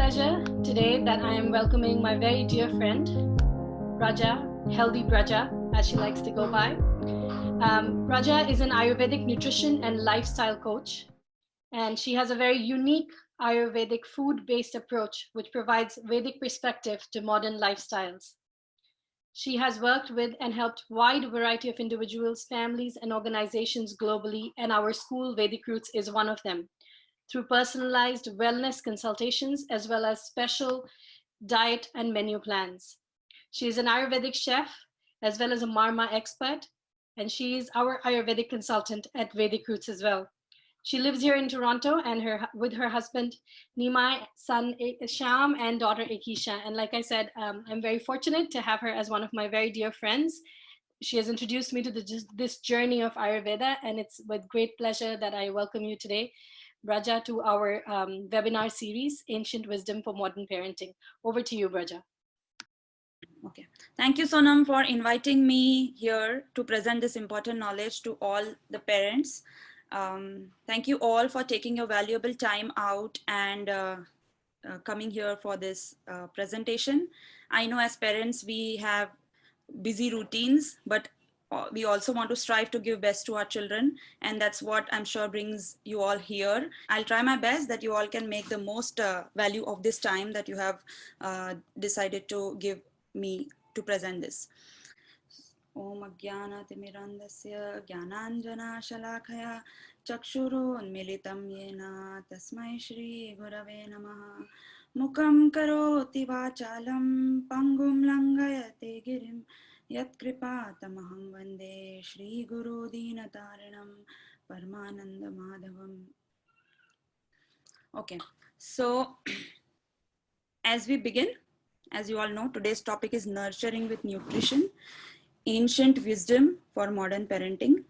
pleasure today that I am welcoming my very dear friend, Raja, Healthy Braja, as she likes to go by. Raja is an Ayurvedic nutrition and lifestyle coach, and she has a very unique Ayurvedic food-based approach, which provides Vedic perspective to modern lifestyles. She has worked with and helped wide variety of individuals, families, and organizations globally, and our school Vedic Roots is one of them, through personalized wellness consultations as well as special diet and menu plans. She is an Ayurvedic chef as well as a Marma expert, and she is our Ayurvedic consultant at Vedic Roots as well. She lives here in Toronto and with her husband Nimai, son Sham, and daughter Ekisha. And like I said, I'm very fortunate to have her as one of my very dear friends. She has introduced me to this journey of Ayurveda, and it's with great pleasure that I welcome you today, Braja, to our webinar series, Ancient Wisdom for Modern Parenting. Over to you, Braja. Okay. Thank you, Sonam, for inviting me here to present this important knowledge to all the parents. Thank you all for taking your valuable time out and coming here for this presentation. I know as parents, we have busy routines, but we also want to strive to give best to our children, and that's what I'm sure brings you all here. I'll try my best that you all can make the most value of this time that you have decided to give me to present this. Om Ajnana Timirandasya Jnananjana Shalakaya Chakshurunmilitam Yena Tasmai Shri Gurave Namaha Mukam Karoti Vachalam Pangum Langayate Girim Yat Kripatamaham Vande Shri Guru Dinatarinam Paramananda Madhavam. Okay, so as we begin, as you all know, today's topic is nurturing with nutrition, ancient wisdom for modern parenting.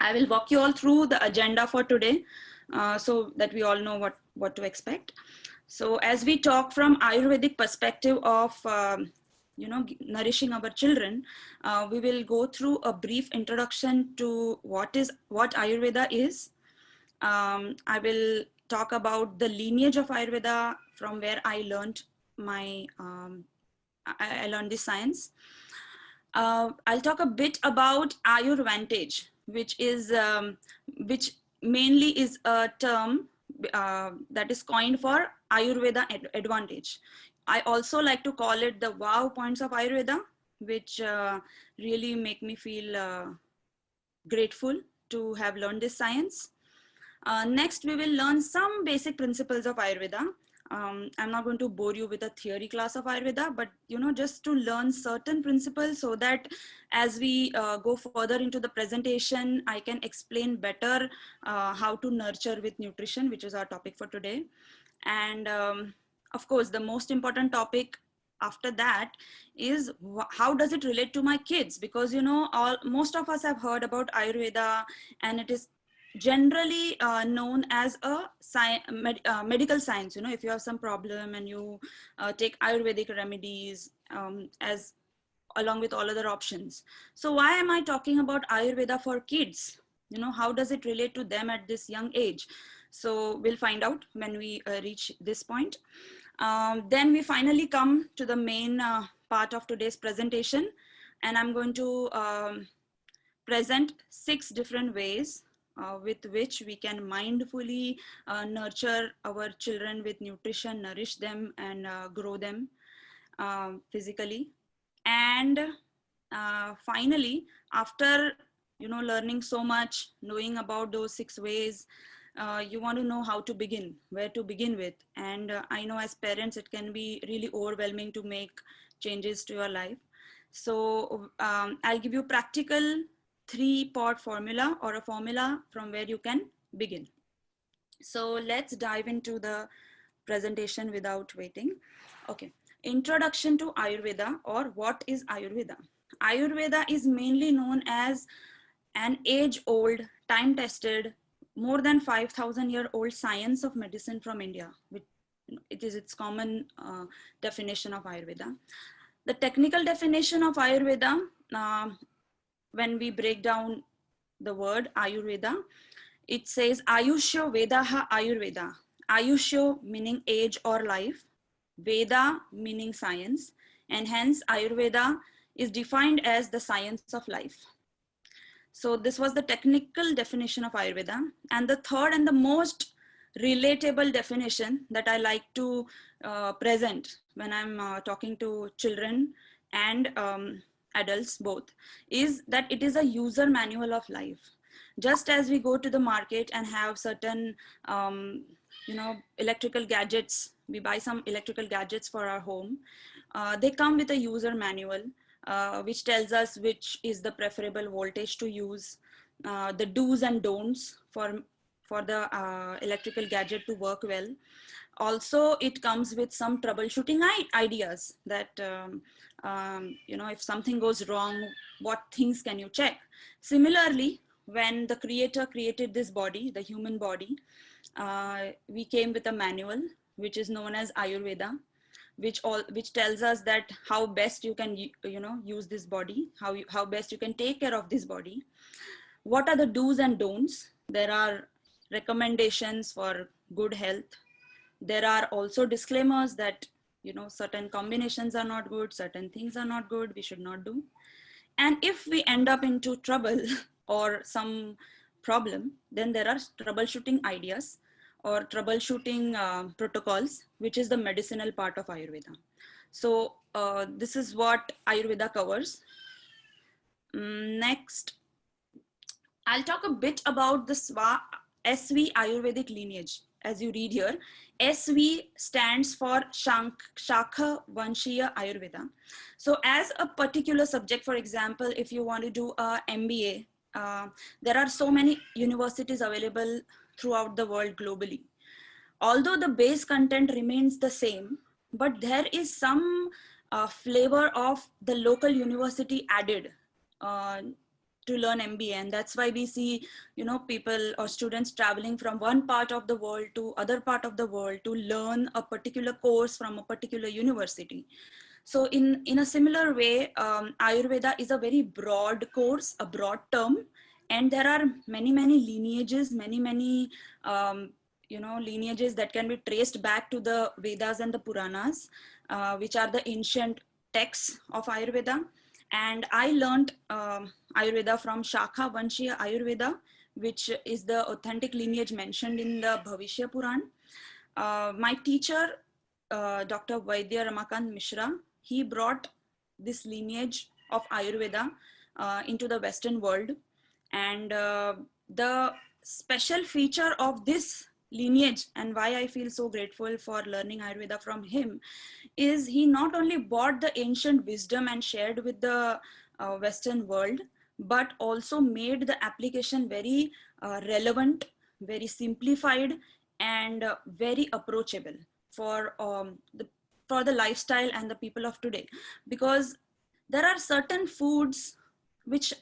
I will walk you all through the agenda for today so that we all know what to expect. So as we talk from Ayurvedic perspective of nourishing our children, we will go through a brief introduction to what Ayurveda is. I will talk about the lineage of Ayurveda, from where I learned I learned this science. I'll talk a bit about Ayurvantage, which mainly is a term that is coined for Ayurveda advantage. I also like to call it the wow points of Ayurveda, which really make me feel grateful to have learned this science. Next, we will learn some basic principles of Ayurveda. I'm not going to bore you with a theory class of Ayurveda, but just to learn certain principles so that as we go further into the presentation, I can explain better how to nurture with nutrition, which is our topic for today. And of course, the most important topic after that is how does it relate to my kids? Because most of us have heard about Ayurveda, and it is generally known as a medical science. If you have some problem and you take Ayurvedic remedies as along with all other options. So why am I talking about Ayurveda for kids? How does it relate to them at this young age? So we'll find out when we reach this point. Then we finally come to the main part of today's presentation, and I'm going to present 6 different ways with which we can mindfully nurture our children with nutrition, nourish them, and grow them physically. And finally, after learning so much, knowing about those 6 ways, you want to know how to begin, where to begin with. And I know as parents, it can be really overwhelming to make changes to your life. So I'll give you practical 3-part formula, or a formula from where you can begin. So let's dive into the presentation without waiting. Okay, introduction to Ayurveda, or what is Ayurveda? Ayurveda is mainly known as an age-old, time-tested, more than 5,000-year-old science of medicine from India. It is its common definition of Ayurveda. The technical definition of Ayurveda, when we break down the word Ayurveda, it says Ayushya Vedaha Ayurveda. Ayushyo meaning age or life, Veda meaning science, and hence Ayurveda is defined as the science of life. So this was the technical definition of Ayurveda. And the third and the most relatable definition that I like to present when I'm talking to children and adults both is that it is a user manual of life. Just as we go to the market and have certain electrical gadgets, we buy some electrical gadgets for our home, they come with a user manual which tells us which is the preferable voltage to use, the do's and don'ts for the electrical gadget to work well. Also, it comes with some troubleshooting ideas that, if something goes wrong, what things can you check? Similarly, when the creator created this body, the human body, we came with a manual, which is known as Ayurveda, which tells us that how best you can use this body, how best you can take care of this body. What are the do's and don'ts? There are recommendations for good health. There are also disclaimers that certain combinations are not good, certain things are not good, we should not do. And if we end up into trouble or some problem, then there are troubleshooting ideas or troubleshooting protocols, which is the medicinal part of Ayurveda. So this is what Ayurveda covers. Next, I'll talk a bit about the SV Ayurvedic lineage. As you read here, SV stands for Shakha Vanshiya Ayurveda. So as a particular subject, for example, if you want to do a MBA, there are so many universities available throughout the world globally. Although the base content remains the same, but there is some flavor of the local university added to learn MBA, and that's why we see people or students traveling from one part of the world to other part of the world to learn a particular course from a particular university. So in a similar way, Ayurveda is a very broad course, a broad term, and there are many lineages, many lineages that can be traced back to the Vedas and the Puranas, which are the ancient texts of Ayurveda. And I learned Ayurveda from Shakha Vanshiya Ayurveda, which is the authentic lineage mentioned in the Bhavishya Puran. My teacher, Dr. Vaidya Ramakant Mishra, he brought this lineage of Ayurveda into the Western world. And the special feature of this lineage, and why I feel so grateful for learning Ayurveda from him, is he not only brought the ancient wisdom and shared with the Western world, but also made the application very relevant, very simplified, and very approachable for the lifestyle and the people of today. Because there are certain foods which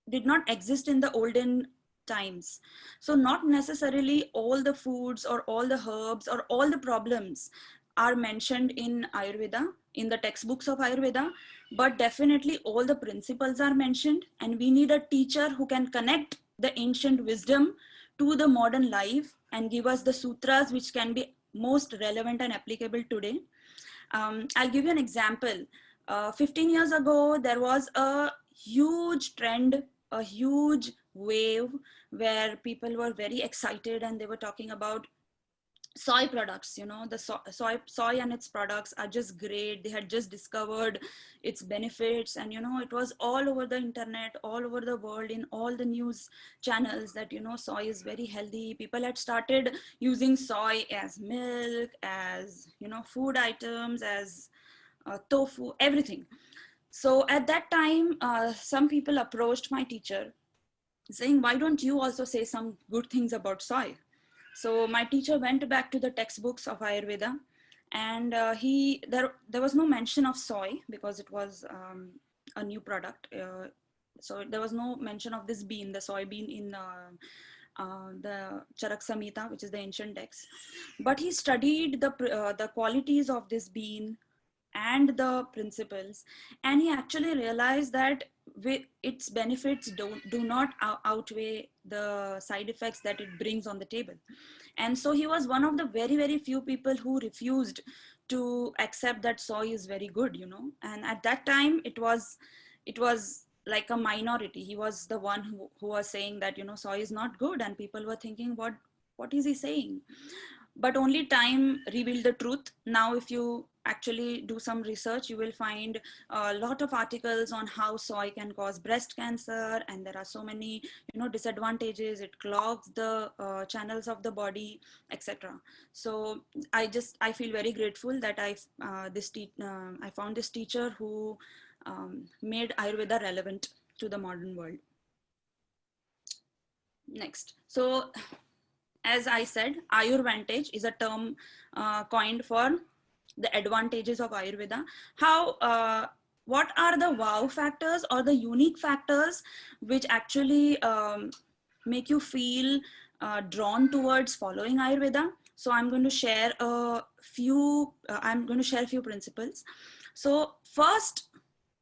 did not exist in the olden times. So not necessarily all the foods or all the herbs or all the problems are mentioned in Ayurveda, in the textbooks of Ayurveda, but definitely all the principles are mentioned, and we need a teacher who can connect the ancient wisdom to the modern life and give us the sutras which can be most relevant and applicable today. I'll give you an example. 15 years ago, there was a huge trend, a huge wave where people were very excited and they were talking about soy products. The soy and its products are just great. They had just discovered its benefits, and it was all over the internet, all over the world, in all the news channels that soy is very healthy. People had started using soy as milk, as food items, as tofu, everything. So at that time, some people approached my teacher saying, why don't you also say some good things about soy? So my teacher went back to the textbooks of Ayurveda, and there was no mention of soy because it was a new product. So there was no mention of this bean, the soybean, in the Charak Samhita, which is the ancient text. But he studied the qualities of this bean, and the principles, and he actually realized that its benefits do not outweigh the side effects that it brings on the table. And so he was one of the very, very few people who refused to accept that soy is very good, you know. And at that time it was like a minority. He was the one who was saying that, you know, soy is not good, and people were thinking, what is he saying? But only time revealed the truth. Now if you actually do some research, you will find a lot of articles on how soy can cause breast cancer, and there are so many, you know, disadvantages. It clogs the channels of the body, etc. So I feel very grateful that I found this teacher who made Ayurveda relevant to the modern world. Next, so as I said, Ayurvantage is a term coined for the advantages of Ayurveda. What are the wow factors or the unique factors which actually make you feel drawn towards following Ayurveda? So I'm going to share a few principles. So first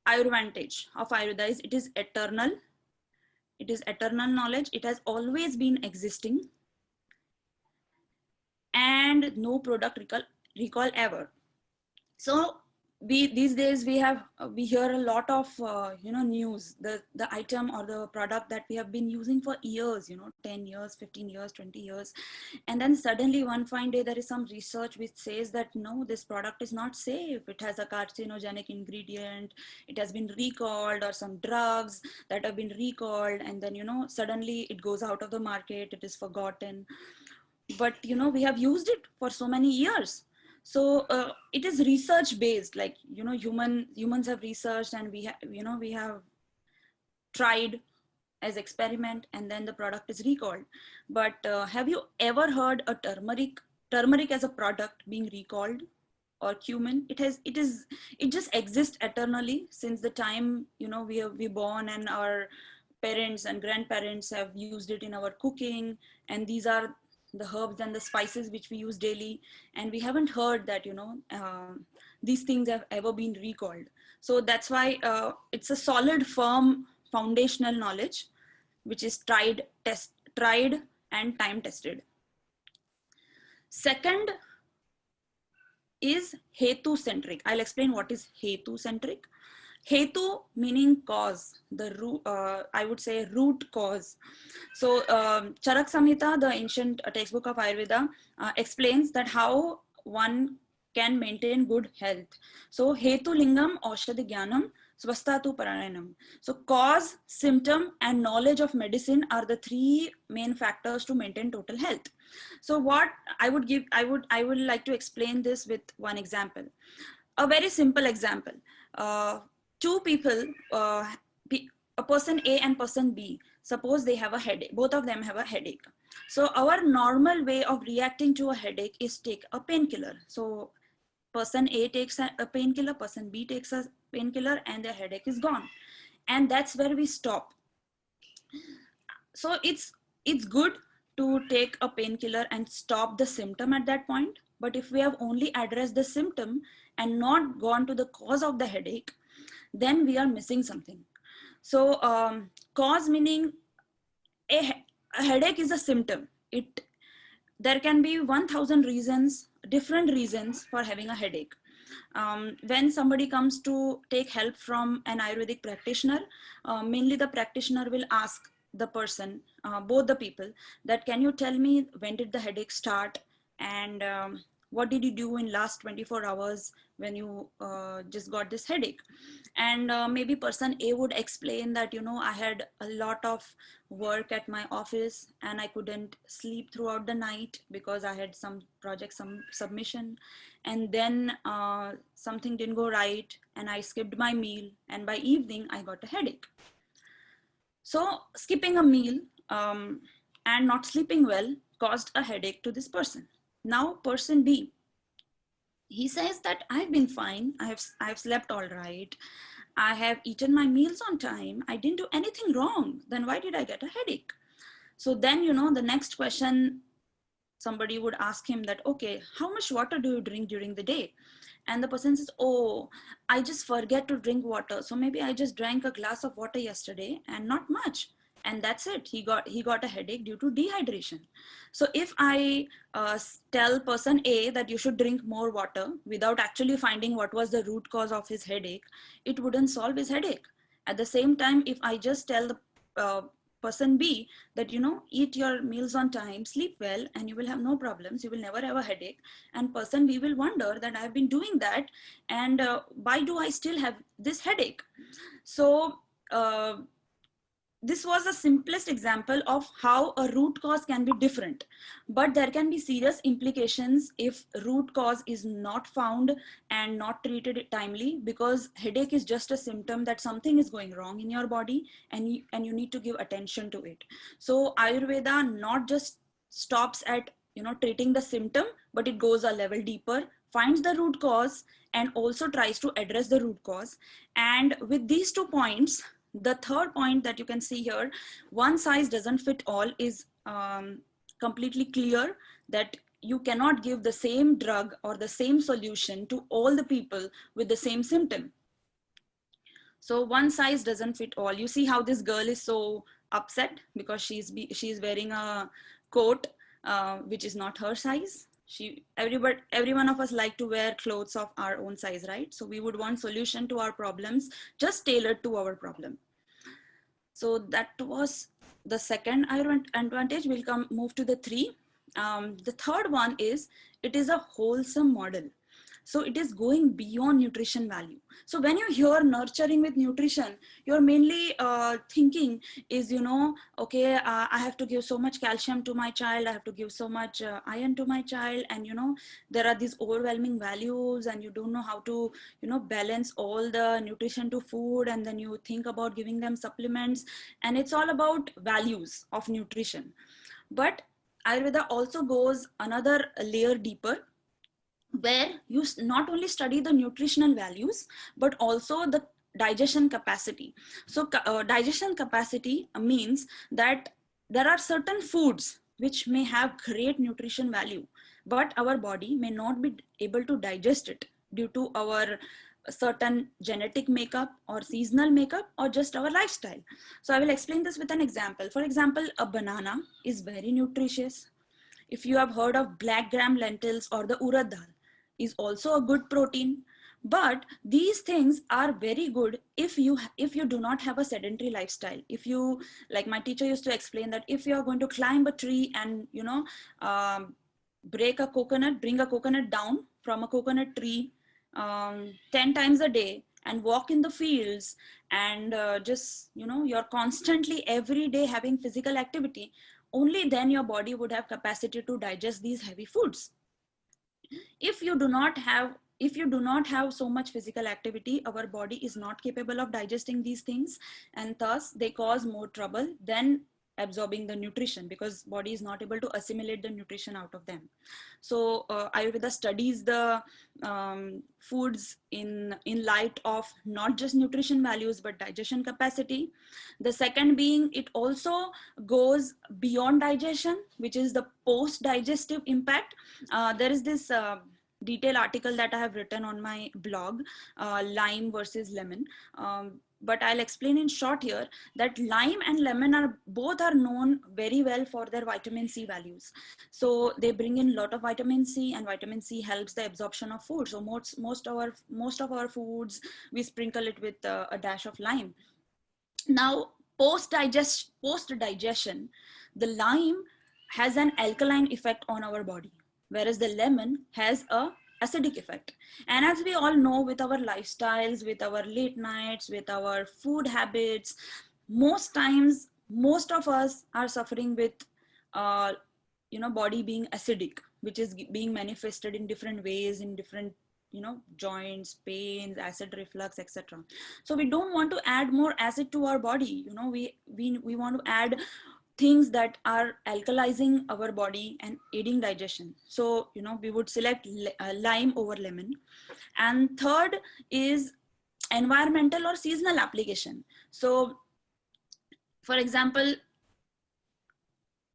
Ayurvantage of Ayurveda is it is eternal. It is eternal knowledge. It has always been existing, and no product recall ever. So these days we hear a lot of news, the item or the product that we have been using for years, 10 years, 15 years, 20 years, and then suddenly one fine day there is some research which says that no, this product is not safe, it has a carcinogenic ingredient, it has been recalled, or some drugs that have been recalled, and then suddenly it goes out of the market, it is forgotten. But we have used it for so many years. So it is research based, like humans have researched, and we have tried as experiment, and then the product is recalled. But have you ever heard a turmeric as a product being recalled, or cumin? It just exists eternally since the time we born, and our parents and grandparents have used it in our cooking, and these are the herbs and the spices which we use daily, and we haven't heard that these things have ever been recalled. So that's why it's a solid, firm, foundational knowledge which is tried and time tested. Second is hetu centric. I'll explain what is hetu centric. Hetu meaning cause, the root, I would say root cause. So Charak Samhita, the ancient textbook of Ayurveda, explains that how one can maintain good health. So hetu lingam aushadhi jnanam swastatu paranam. So cause, symptom, and knowledge of medicine are the three main factors to maintain total health. So what I would like to explain this with one example. A very simple example. Two people, a person A and person B, suppose they have a headache, both of them have a headache. So our normal way of reacting to a headache is take a painkiller. So person A takes a painkiller, person B takes a painkiller, and their headache is gone. And that's where we stop. So it's good to take a painkiller and stop the symptom at that point. But if we have only addressed the symptom and not gone to the cause of the headache, then we are missing something. So cause meaning a headache is a symptom. There can be 1,000 reasons, different reasons for having a headache. When somebody comes to take help from an Ayurvedic practitioner, mainly the practitioner will ask the person, both the people, that can you tell me when did the headache start, and what did you do in last 24 hours when you just got this headache? And maybe person A would explain that, I had a lot of work at my office and I couldn't sleep throughout the night because I had some project, some submission. And then something didn't go right and I skipped my meal, and by evening I got a headache. So skipping a meal and not sleeping well caused a headache to this person. Now person B, he says that I've been fine. I've slept all right. I have eaten my meals on time. I didn't do anything wrong. Then why did I get a headache? So then, the next question somebody would ask him that, okay, how much water do you drink during the day? And the person says, oh, I just forget to drink water, so maybe I just drank a glass of water yesterday and not much, and that's it. He got a headache due to dehydration. So if I tell person A that you should drink more water without actually finding what was the root cause of his headache, it wouldn't solve his headache. At the same time, if I just tell the person B that, eat your meals on time, sleep well, and you will have no problems, you will never have a headache, and person B will wonder that I've been doing that, and why do I still have this headache? So this was the simplest example of how a root cause can be different, but there can be serious implications if root cause is not found and not treated timely, because headache is just a symptom that something is going wrong in your body, and you need to give attention to it. So Ayurveda not just stops at treating the symptom, but it goes a level deeper, finds the root cause, and also tries to address the root cause. And with these 2 points, the third point that you can see here, one size doesn't fit all, is completely clear, that you cannot give the same drug or the same solution to all the people with the same symptom. So one size doesn't fit all. You see how this girl is so upset because she's wearing a coat which is not her size. Every one of us like to wear clothes of our own size, right? So we would want solution to our problems just tailored to our problem. So that was the second advantage. We'll move to the 3. The third one is, it is a wholesome model. So it is going beyond nutrition value. So when you hear nurturing with nutrition, you're mainly thinking is, okay, I have to give so much calcium to my child, I have to give so much iron to my child, and there are these overwhelming values, and you don't know how to balance all the nutrition to food, and then you think about giving them supplements, and it's all about values of nutrition. But Ayurveda also goes another layer deeper, where you not only study the nutritional values, but also the digestion capacity. So digestion capacity means that there are certain foods which may have great nutrition value, but our body may not be able to digest it due to our certain genetic makeup or seasonal makeup or just our lifestyle. So I will explain this with an example. For example, a banana is very nutritious. If you have heard of black gram lentils or the urad dal, is also a good protein. But these things are very good if you do not have a sedentary lifestyle. If you, like my teacher used to explain, that if you are going to climb a tree and bring a coconut down from a coconut tree 10 times a day and walk in the fields, and you're constantly every day having physical activity, only then your body would have capacity to digest these heavy foods. If you do not have so much physical activity, our body is not capable of digesting these things, and thus they cause more trouble than absorbing the nutrition, because body is not able to assimilate the nutrition out of them. So Ayurveda studies the foods in light of not just nutrition values but digestion capacity. The second being, it also goes beyond digestion, which is the post digestive impact. There is this detailed article that I have written on my blog, lime versus lemon. But I'll explain in short here that lime and lemon are both known very well for their vitamin C values. So they bring in a lot of vitamin C, and vitamin C helps the absorption of food. So most of our foods, we sprinkle it with a dash of lime. Now, post digestion, the lime has an alkaline effect on our body, whereas the lemon has a acidic effect. And as we all know, with our lifestyles, with our late nights, with our food habits, most times, most of us are suffering with body being acidic, which is being manifested in different ways, in different joints, pains, acid reflux, etc. So we don't want to add more acid to our body. We want to add things that are alkalizing our body and aiding digestion. So we would select lime over lemon. And third is environmental or seasonal application. So for example,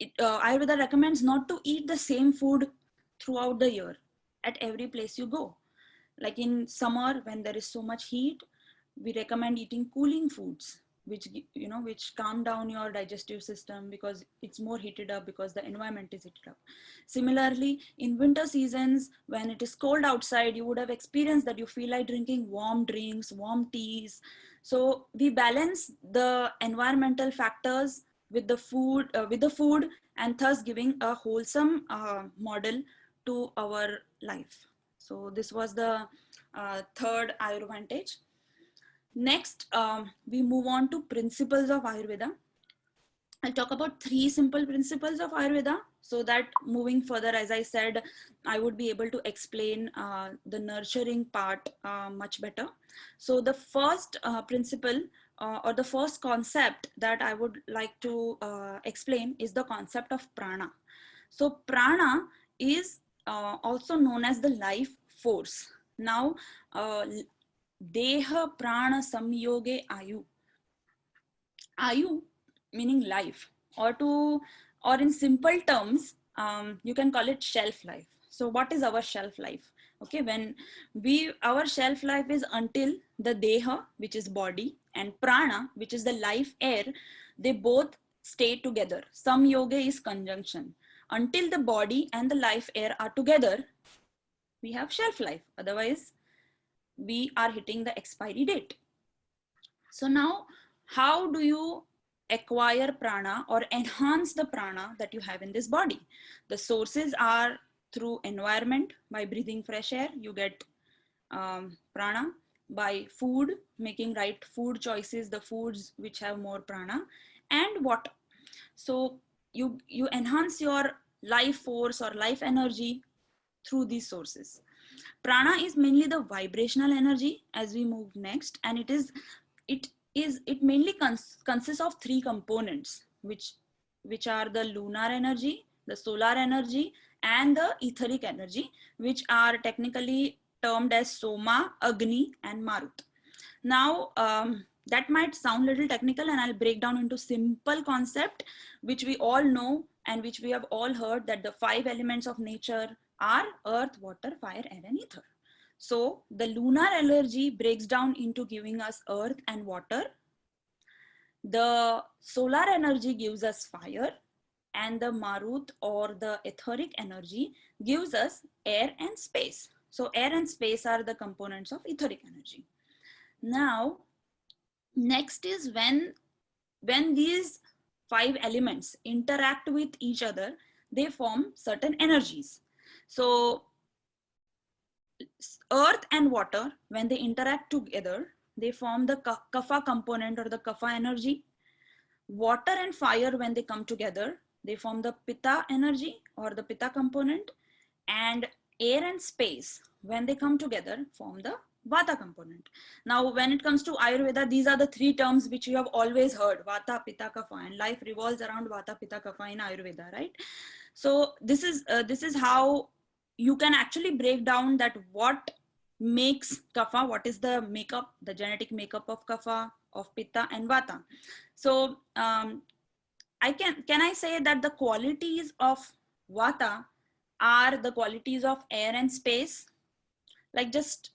Ayurveda recommends not to eat the same food throughout the year at every place you go. Like in summer, when there is so much heat, we recommend eating cooling foods, which calm down your digestive system because it's more heated up because the environment is heated up. Similarly, in winter seasons, when it is cold outside, you would have experienced that you feel like drinking warm drinks, warm teas. So we balance the environmental factors with the food, and thus giving a wholesome model to our life. So this was the third Ayurvantage. Next, we move on to principles of Ayurveda. I'll talk about 3 simple principles of Ayurveda, so that moving further, as I said, I would be able to explain the nurturing part much better. So the first principle or the first concept that I would like to explain is the concept of prana. So prana is also known as the life force. Now, deha prana samyoge ayu. Ayu meaning life, or in simple terms, you can call it shelf life. So what is our shelf life? Okay, when our shelf life is until the deha, which is body, and prana, which is the life air, they both stay together. Some yoga is conjunction. Until the body and the life air are together, we have shelf life. Otherwise, we are hitting the expiry date. So now, how do you acquire prana or enhance the prana that you have in this body? The sources are through environment. By breathing fresh air, you get prana. By food, making right food choices, the foods which have more prana, and water. So you enhance your life force or life energy through these sources. Prana is mainly the vibrational energy as we move next, and it mainly consists of 3 components, which are the lunar energy, the solar energy, and the etheric energy, which are technically termed as Soma, Agni, and Marut. Now, that might sound a little technical, and I'll break down into simple concept, which we all know and which we have all heard, that the 5 elements of nature are earth, water, fire, air, and ether. So the lunar energy breaks down into giving us earth and water. The solar energy gives us fire, and the marut or the etheric energy gives us air and space. So air and space are the components of etheric energy. Now, next is when these 5 elements interact with each other, they form certain energies. So earth and water, when they interact together, they form the kapha component or the kapha energy. Water and fire, when they come together, they form the pitta energy or the pitta component. And air and space, when they come together, form the vata component. Now, when it comes to Ayurveda, these are the 3 terms which you have always heard: vata, pitta, kapha, and life revolves around vata, pitta, kapha in Ayurveda, right? So this is how you can actually break down that what makes kapha, what is the makeup, the genetic makeup of kapha, of pitta, and vata. So can I say that the qualities of vata are the qualities of air and space? Like, just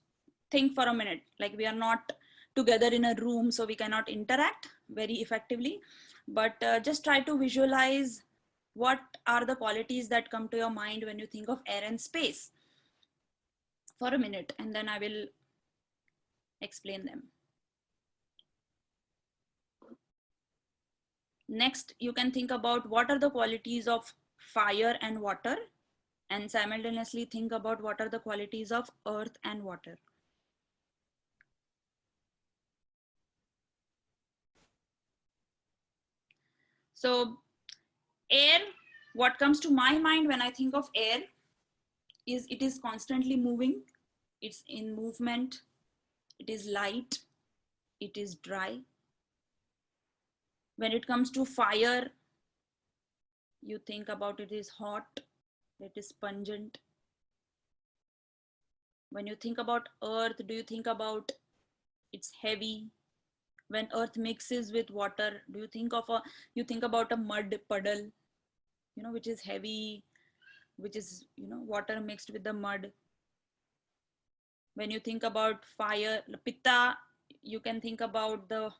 think for a minute. Like, we are not together in a room, so we cannot interact very effectively, but just try to visualize what are the qualities that come to your mind when you think of air and space for a minute, and then I will explain them. Next, you can think about what are the qualities of fire and water, and simultaneously think about what are the qualities of earth and water. So air, what comes to my mind when I think of air is it is constantly moving, it's in movement, it is light, it is dry. When it comes to fire, you think about it is hot, it is pungent. When you think about earth, do you think about it's heavy? When earth mixes with water, do you think about a mud puddle? which is heavy, which is, water mixed with the mud. When you think about fire, pitta, you can think about the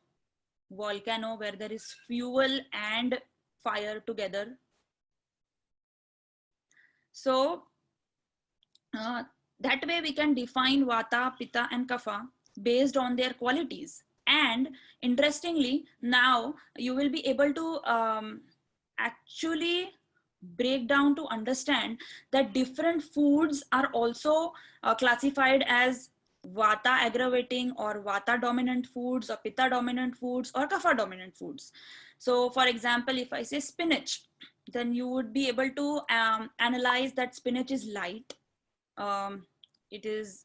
volcano where there is fuel and fire together. So that way we can define vata, pitta and kapha based on their qualities. And interestingly, now you will be able to actually break down to understand that different foods are also classified as vata aggravating or vata dominant foods or pitta dominant foods or kapha dominant foods. So for example, if I say spinach, then you would be able to analyze that spinach is light. It is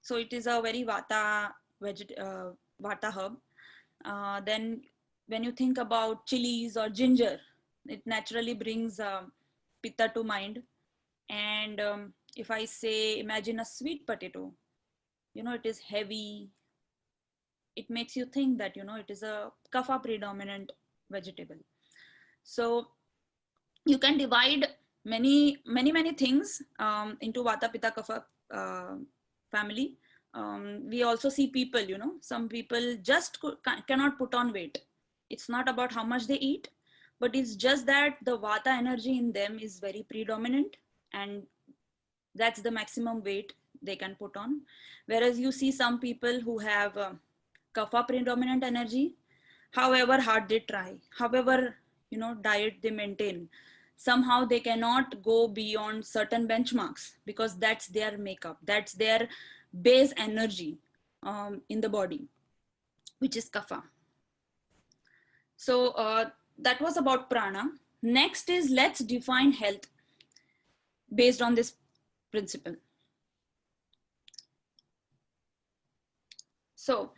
so it is a very vata vata herb. Then when you think about chilies or ginger, it naturally brings pitta to mind. And if I say, imagine a sweet potato, it is heavy. It makes you think that, it is a kapha predominant vegetable. So you can divide many things into vata, pitta, kapha family. We also see people, some people just cannot put on weight. It's not about how much they eat, but it's just that the vata energy in them is very predominant, and that's the maximum weight they can put on. Whereas you see some people who have kapha predominant energy, however hard they try, however diet they maintain, somehow they cannot go beyond certain benchmarks because that's their makeup, that's their base energy in the body, which is kapha. So that was about prana. Next is, let's define health based on this principle. So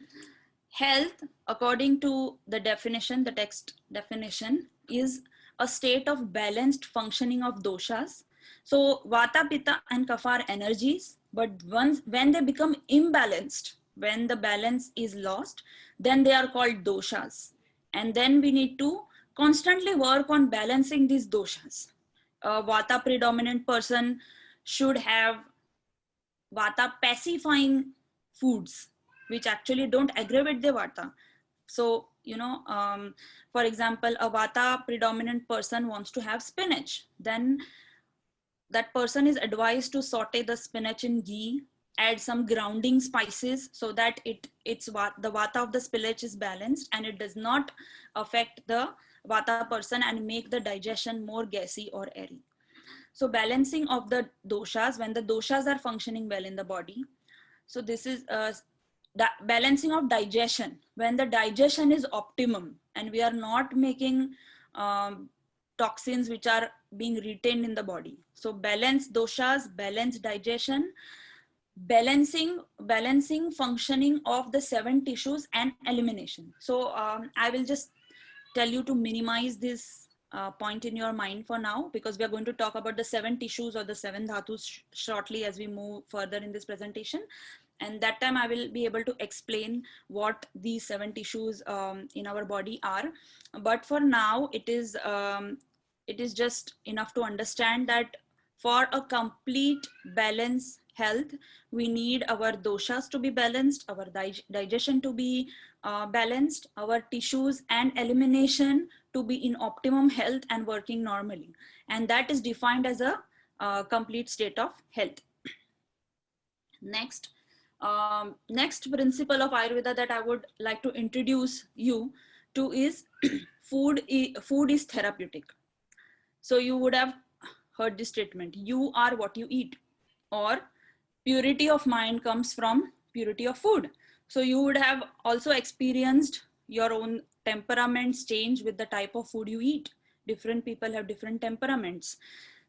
health, according to the definition, the text definition, is a state of balanced functioning of doshas. So vata, pitta and kapha are energies, but when they become imbalanced, when the balance is lost, then they are called doshas. And then we need to constantly work on balancing these doshas. A vata predominant person should have vata pacifying foods, which actually don't aggravate the vata. So, for example, a vata predominant person wants to have spinach. Then that person is advised to saute the spinach in ghee, add some grounding spices so that the vata of the spinach is balanced and it does not affect the vata person and make the digestion more gassy or airy. So balancing of the doshas, when the doshas are functioning well in the body. So this is balancing of digestion, when the digestion is optimum and we are not making toxins which are being retained in the body. So balance doshas, balance digestion, balancing functioning of the 7 tissues and elimination. So I will just tell you to minimize this point in your mind for now, because we are going to talk about the 7 tissues or the 7 dhatus shortly as we move further in this presentation. And that time I will be able to explain what these 7 tissues in our body are. But for now, it is just enough to understand that for a complete balance health, we need our doshas to be balanced, our digestion to be balanced, our tissues and elimination to be in optimum health and working normally. And that is defined as a complete state of health. Next principle of Ayurveda that I would like to introduce you to is food is therapeutic. So you would have heard this statement, you are what you eat, or purity of mind comes from purity of food. So you would have also experienced your own temperaments change with the type of food you eat. Different people have different temperaments.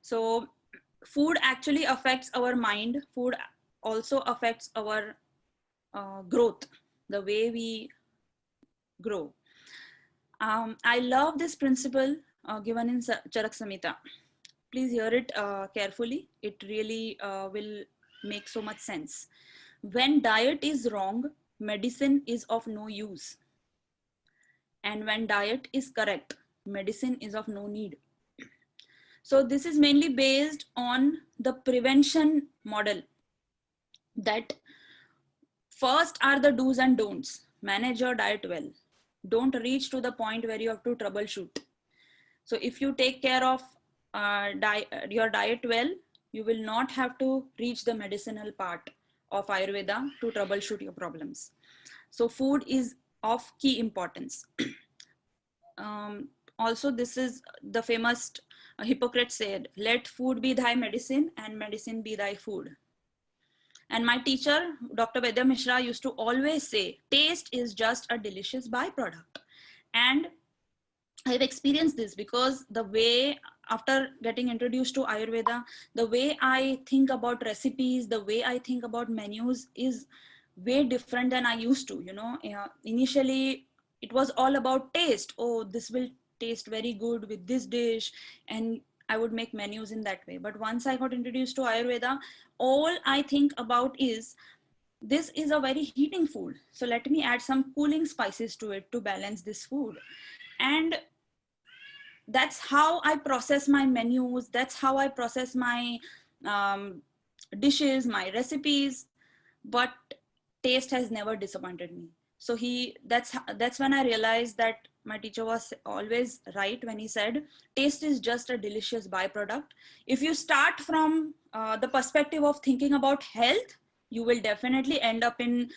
So food actually affects our mind. Food also affects our growth, the way we grow. I love this principle given in Charak Samhita. Please hear it carefully. It really will make so much sense. When diet is wrong, medicine is of no use. And when diet is correct, medicine is of no need. So this is mainly based on the prevention model, that first are the do's and don'ts. Manage your diet well. Don't reach to the point where you have to troubleshoot. So if you take care of your diet well, you will not have to reach the medicinal part of Ayurveda to troubleshoot your problems. So food is of key importance. Also, this is the famous Hippocrates said, let food be thy medicine and medicine be thy food. And my teacher, Dr. Vedya Mishra, used to always say, taste is just a delicious byproduct. And I've experienced this because the way, after getting introduced to Ayurveda, the way I think about recipes, the way I think about menus is way different than I used to. Initially, it was all about taste. Oh, this will taste very good with this dish. And I would make menus in that way. But once I got introduced to Ayurveda, all I think about is, this is a very heating food. So let me add some cooling spices to it to balance this food. And that's how I process my menus. That's how I process my dishes, my recipes. But taste has never disappointed me. So that's when I realized that my teacher was always right when he said, taste is just a delicious byproduct. If you start from the perspective of thinking about health, you will definitely end up in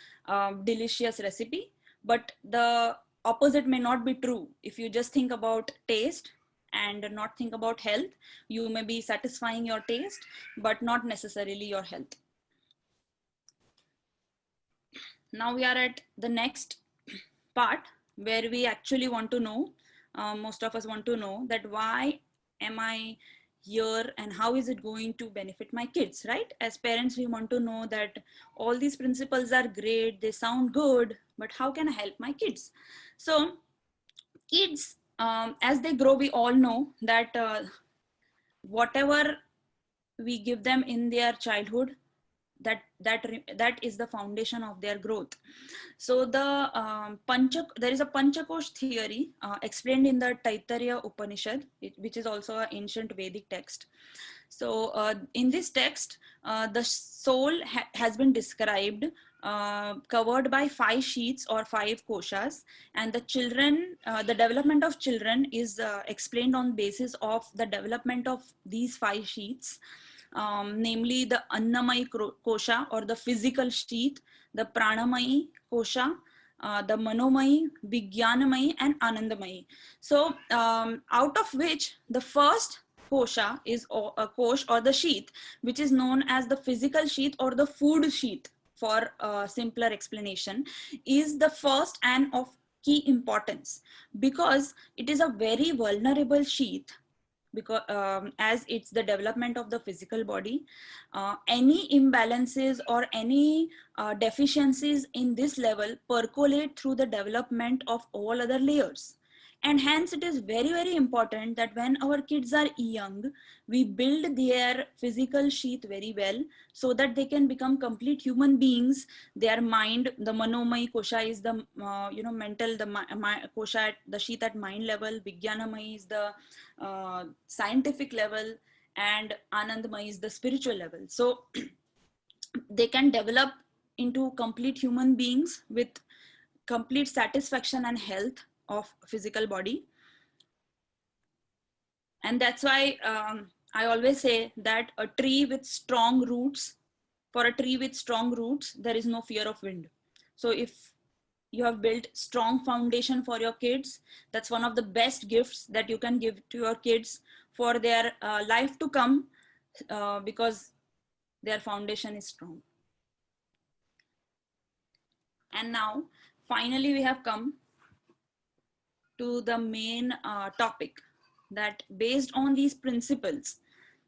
delicious recipe. But the opposite may not be true. If you just think about taste and not think about health, you may be satisfying your taste, but not necessarily your health. Now we are at the next part where we actually want to know, most of us want to know, that why am I here and how is it going to benefit my kids, right? As parents, we want to know that all these principles are great, they sound good, but how can I help my kids? So kids, as they grow, we all know that whatever we give them in their childhood, that is the foundation of their growth. So there is a Panchakosh theory explained in the Taittiriya Upanishad, which is also an ancient Vedic text. So in this text, the soul has been described covered by 5 sheets or 5 koshas, and the development of children is explained on basis of the development of these 5 sheets. Namely the Annamayi kosha or the physical sheath, the Pranamayi kosha, the Manomai, Vijnanamayi, and Anandamayi. So out of which the first kosha is a kosh or the sheath, which is known as the physical sheath or the food sheath, for a simpler explanation, is the first and of key importance, because it is a very vulnerable sheath. Because as it's the development of the physical body, any imbalances or any deficiencies in this level percolate through the development of all other layers. And hence it is very, very important that when our kids are young, we build their physical sheath very well so that they can become complete human beings. Their mind, the Manomai kosha is the mental, the kosha, the sheath at mind level, Vijnanamai is the scientific level, and Anandamai is the spiritual level. So they can develop into complete human beings with complete satisfaction and health of physical body. And that's why I always say that for a tree with strong roots, there is no fear of wind. So if you have built strong foundation for your kids, that's one of the best gifts that you can give to your kids for their life to come, because their foundation is strong. And now finally we have come to the main topic, that based on these principles,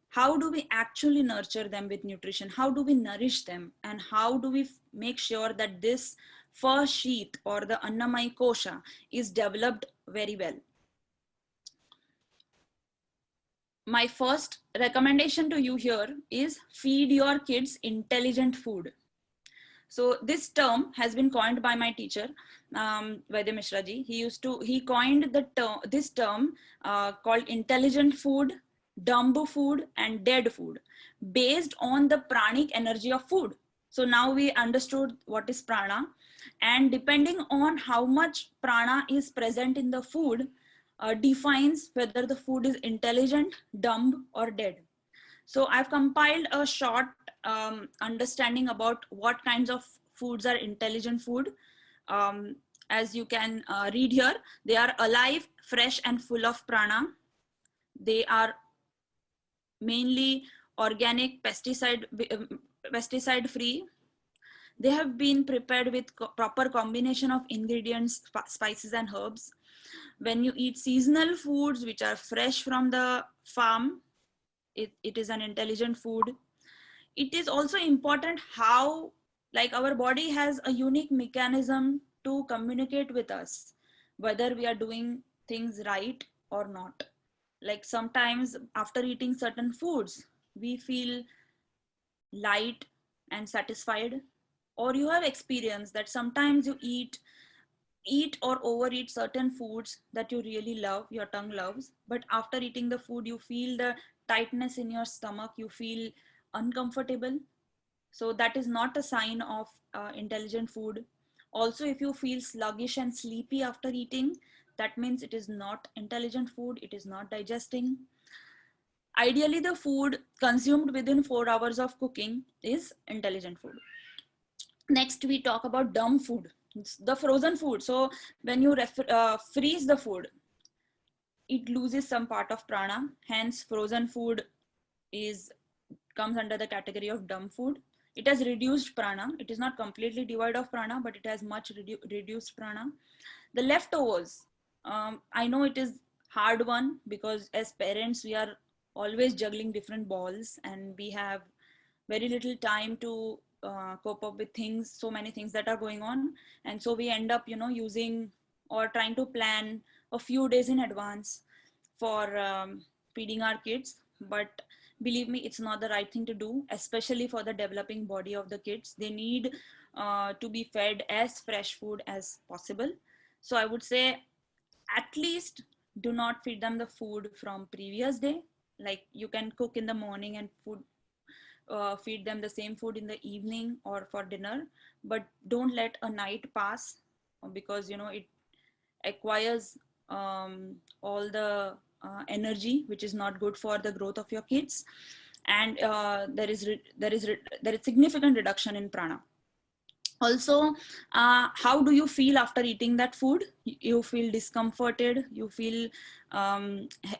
how do we actually nurture them with nutrition? How do we nourish them? And how do we make sure that this first sheath or the Annamayi kosha is developed very well? My first recommendation to you here is feed your kids intelligent food. So this term has been coined by my teacher, Vaidya Mishra ji. He coined this term called intelligent food, dumb food, and dead food based on the pranic energy of food. So now we understood what is prana, and depending on how much prana is present in the food defines whether the food is intelligent, dumb, or dead. So I've compiled a short understanding about what kinds of foods are intelligent food. Um, as you can read here, they are alive, fresh, and full of prana. They are mainly organic, pesticide free. They have been prepared with proper combination of ingredients, spices, and herbs. When you eat seasonal foods which are fresh from the farm, it is an intelligent food. It is also important how, like, our body has a unique mechanism to communicate with us whether we are doing things right or not. Like sometimes after eating certain foods we feel light and satisfied, or you have experienced that sometimes you eat or overeat certain foods that you really love, your tongue loves, but after eating the food you feel the tightness in your stomach, you feel uncomfortable. So that is not a sign of intelligent food. Also, if you feel sluggish and sleepy after eating, that means it is not intelligent food, it is not digesting. Ideally, the food consumed within 4 hours of cooking is intelligent food. Next, we talk about dumb food. It's the frozen food. So when you freeze the food, it loses some part of prana. Hence, frozen food comes under the category of dumb food. It has reduced prana. It is not completely devoid of prana, but it has much reduced prana. The leftovers, I know it is hard one because as parents we are always juggling different balls and we have very little time to cope up with things, so many things that are going on, and so we end up using or trying to plan a few days in advance for feeding our kids. But believe me, it's not the right thing to do, especially for the developing body of the kids. They need to be fed as fresh food as possible. So I would say at least do not feed them the food from previous day. Like you can cook in the morning and feed them the same food in the evening or for dinner, but don't let a night pass because it acquires all the energy which is not good for the growth of your kids, and there is significant reduction in prana. Also, how do you feel after eating that food? You feel discomforted, you feel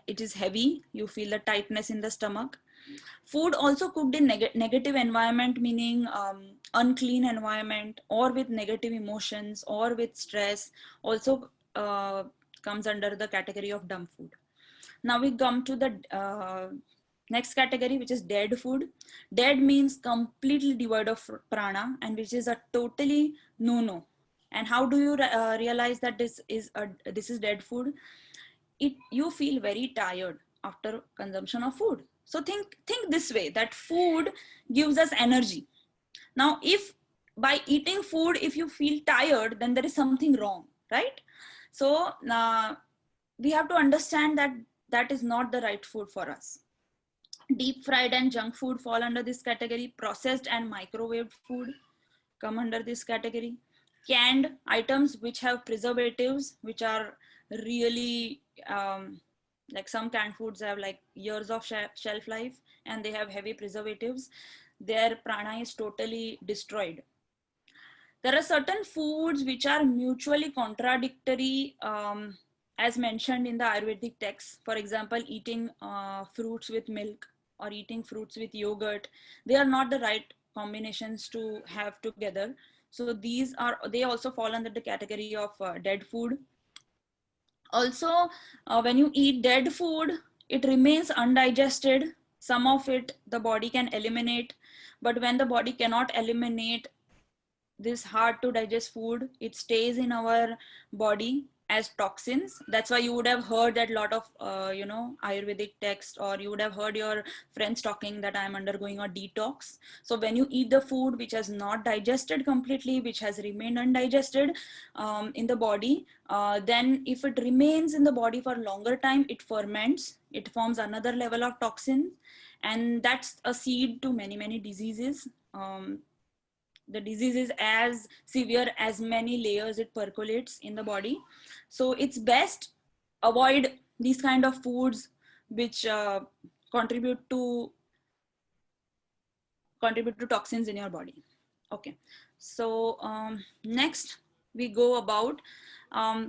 it is heavy, you feel the tightness in the stomach. Food also cooked in negative environment, meaning unclean environment or with negative emotions or with stress, also comes under the category of dumb food. Now we come to the next category, which is dead food. Dead means completely devoid of prana, and which is a totally no. And how do you realize that this is dead food? You feel very tired after consumption of food. So think this way, that food gives us energy. Now, if by eating food, if you feel tired, then there is something wrong, right? So we have to understand that that is not the right food for us. Deep fried and junk food fall under this category. Processed and microwaved food come under this category. Canned items which have preservatives, which are really like some canned foods have like years of shelf life and they have heavy preservatives, their prana is totally destroyed. There are certain foods which are mutually contradictory, as mentioned in the Ayurvedic text. For example, eating fruits with milk or eating fruits with yogurt, they are not the right combinations to have together. So they also fall under the category of dead food. Also, when you eat dead food, it remains undigested. Some of it the body can eliminate, but when the body cannot eliminate this hard to digest food, it stays in our body as toxins. That's why you would have heard that lot of Ayurvedic text, or you would have heard your friends talking that I'm undergoing a detox. So when you eat the food which has not digested completely, which has remained undigested in the body, then if it remains in the body for longer time, it ferments, it forms another level of toxin, and that's a seed to many diseases. The disease is as severe as many layers it percolates in the body. So it's best avoid these kind of foods which contribute to toxins in your body. Okay, so next we go about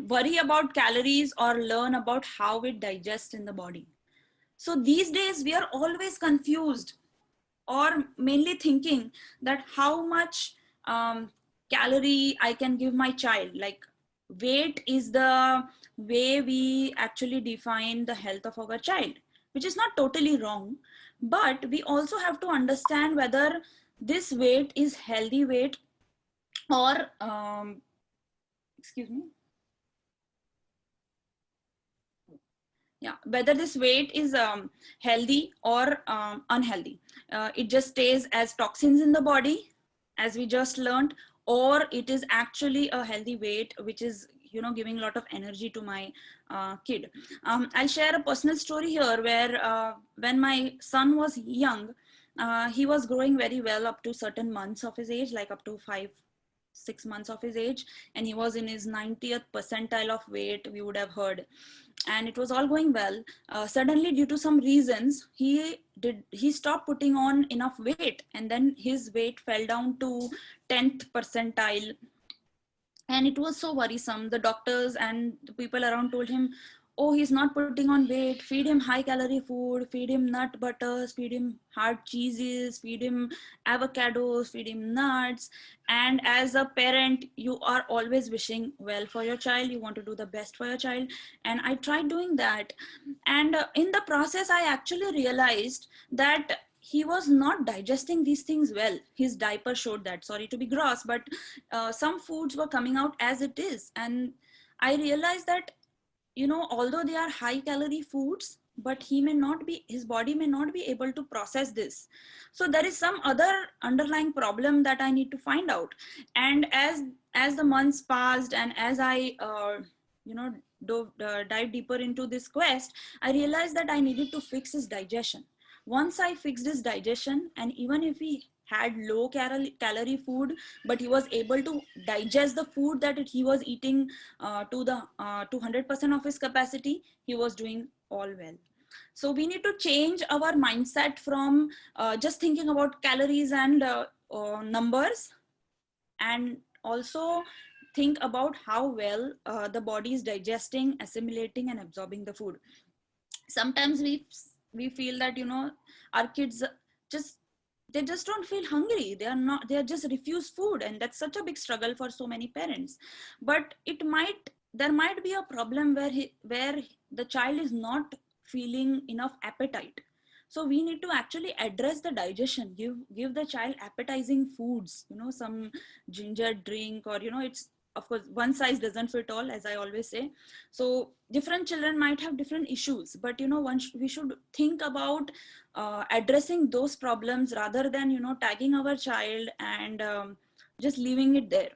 worry about calories or learn about how it digests in the body. So these days we are always confused, or mainly thinking that how much calorie I can give my child. Like, weight is the way we actually define the health of our child, which is not totally wrong, but we also have to understand whether this weight is healthy weight, or excuse me, yeah, whether this weight is healthy or unhealthy. It just stays as toxins in the body, as we just learned, or it is actually a healthy weight which is, you know, giving a lot of energy to my kid. I'll share a personal story here where when my son was young, he was growing very well up to certain months of his age, like up to 5-6 months of his age, and he was in his 90th percentile of weight, we would have heard, and it was all going well. Suddenly, due to some reasons, he stopped putting on enough weight, and then his weight fell down to 10th percentile, and it was so worrisome. The doctors and the people around told him, oh, he's not putting on weight, feed him high calorie food, feed him nut butters, feed him hard cheeses, feed him avocados, feed him nuts. And as a parent, you are always wishing well for your child, you want to do the best for your child. And I tried doing that, and in the process I actually realized that he was not digesting these things well. His diaper showed that. Sorry to be gross, but some foods were coming out as it is. And I realized that, you know, although they are high calorie foods, but his body may not be able to process this. So there is some other underlying problem that I need to find out. And as the months passed, and as I dive deeper into this quest, I realized that I needed to fix his digestion. Once I fixed his digestion, and even if he had low calorie food, but he was able to digest the food that he was eating to 100% of his capacity, he was doing all well. So we need to change our mindset from just thinking about calories and numbers, and also think about how well the body is digesting, assimilating, and absorbing the food. Sometimes we feel that, you know, our kids they just don't feel hungry, they are just refuse food, and that's such a big struggle for so many parents. But there might be a problem where the child is not feeling enough appetite. So we need to actually address the digestion, give the child appetizing foods, you know, some ginger drink, or, you know, it's, of course, one size doesn't fit all, as I always say. So different children might have different issues, but, you know, we should think about addressing those problems rather than, you know, tagging our child and just leaving it there.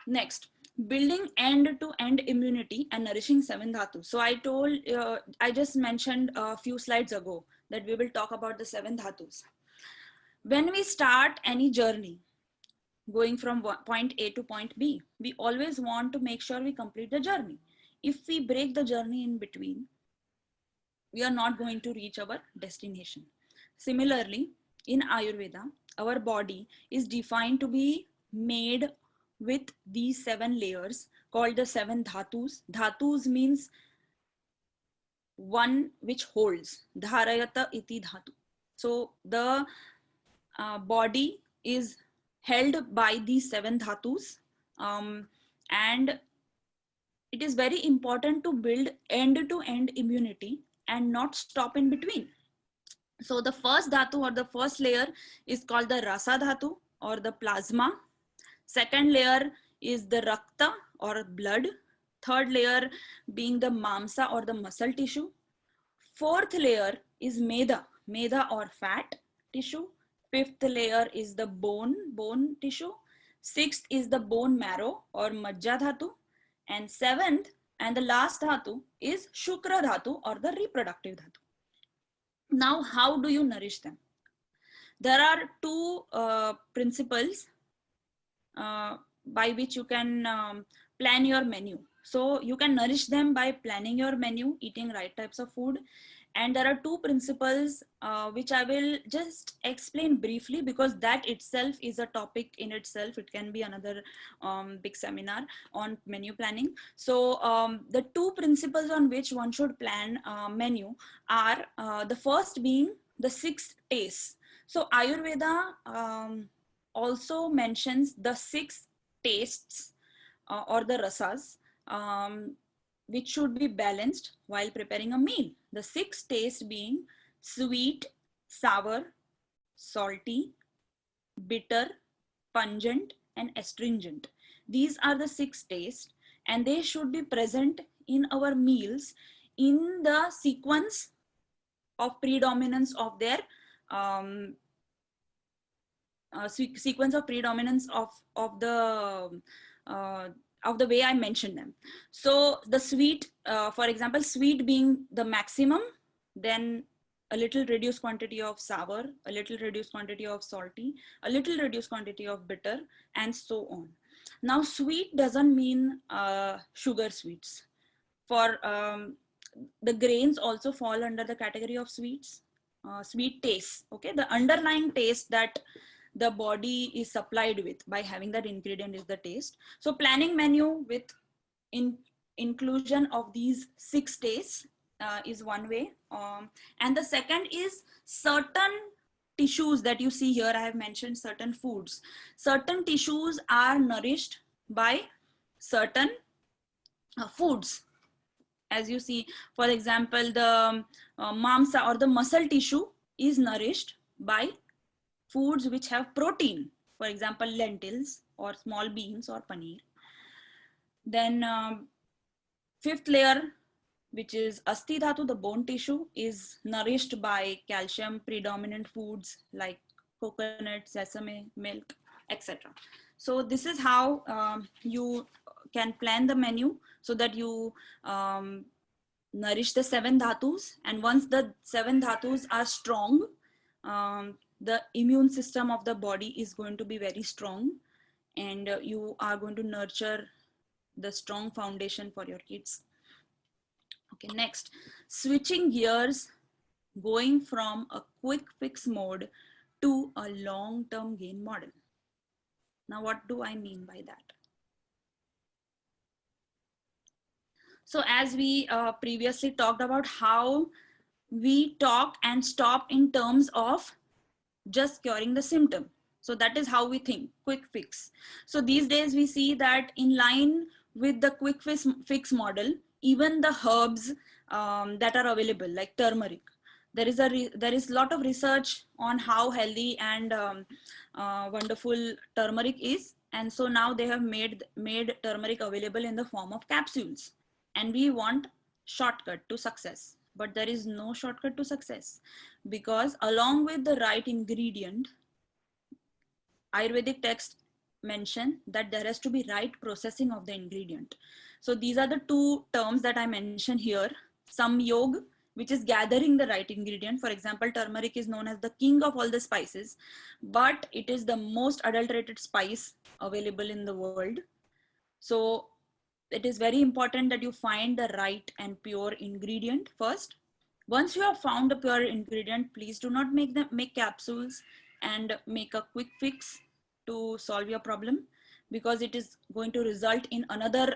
Next, building end-to-end immunity and nourishing 7 dhatus. So I just mentioned a few slides ago that we will talk about the 7 dhatus. When we start any journey, going from point A to point B, we always want to make sure we complete the journey. If we break the journey in between, we are not going to reach our destination. Similarly, in Ayurveda, our body is defined to be made with these 7 layers called the 7 dhatus. Dhatus means one which holds. Dharayata iti dhatu. So the body is held by these 7 dhatus, and it is very important to build end-to-end immunity and not stop in between. So the first dhatu, or the first layer, is called the rasa dhatu, or the plasma. Second layer is the rakta or blood. Third layer being the mamsa or the muscle tissue. Fourth layer is meda or fat tissue. Fifth layer is the bone tissue. Sixth is the bone marrow or majja dhatu. And seventh and the last dhatu is shukra dhatu or the reproductive dhatu. Now, how do you nourish them? There are two principles by which you can plan your menu. So you can nourish them by planning your menu, eating right types of food. And there are two principles which I will just explain briefly, because that itself is a topic in itself. It can be another big seminar on menu planning. So the two principles on which one should plan menu are the first being the 6 tastes. So Ayurveda also mentions the 6 tastes or the rasas, which should be balanced while preparing a meal. The 6 tastes being sweet, sour, salty, bitter, pungent, and astringent. These are the 6 tastes, and they should be present in our meals in the sequence of predominance of their sequence of predominance of the way I mentioned them. So the sweet, for example, sweet being the maximum, then a little reduced quantity of sour, a little reduced quantity of salty, a little reduced quantity of bitter, and so on. Now, sweet doesn't mean sugar sweets. For the grains also fall under the category of sweets. Sweet taste, okay? The underlying taste that the body is supplied with by having that ingredient is the taste. So planning menu with inclusion of these 6 tastes is one way. And the second is certain tissues that you see here. I have mentioned certain foods. Certain tissues are nourished by certain foods. As you see, for example, the mamsa or the muscle tissue is nourished by foods which have protein, for example, lentils or small beans or paneer. Then 5th layer, which is asti dhatu, the bone tissue, is nourished by calcium predominant foods like coconut, sesame, milk, etc. So this is how you can plan the menu so that you nourish the 7 dhatus. And once the 7 dhatus are strong, the immune system of the body is going to be very strong, and you are going to nurture the strong foundation for your kids. Okay, next, switching gears, going from a quick fix mode to a long-term gain model. Now, what do I mean by that? So as we previously talked about how we talk and stop in terms of just curing the symptom. So that is how we think, quick fix. So these days we see that in line with the quick fix model, even the herbs that are available, like turmeric, there is a lot of research on how healthy and wonderful turmeric is. And so now they have made turmeric available in the form of capsules. And we want shortcut to success. But there is no shortcut to success, because along with the right ingredient, Ayurvedic texts mention that there has to be right processing of the ingredient. So these are the two terms that I mentioned here. Samyog, which is gathering the right ingredient. For example, turmeric is known as the king of all the spices, but it is the most adulterated spice available in the world. So it is very important that you find the right and pure ingredient first. Once you have found a pure ingredient, please do not make capsules and make a quick fix to solve your problem, because it is going to result in another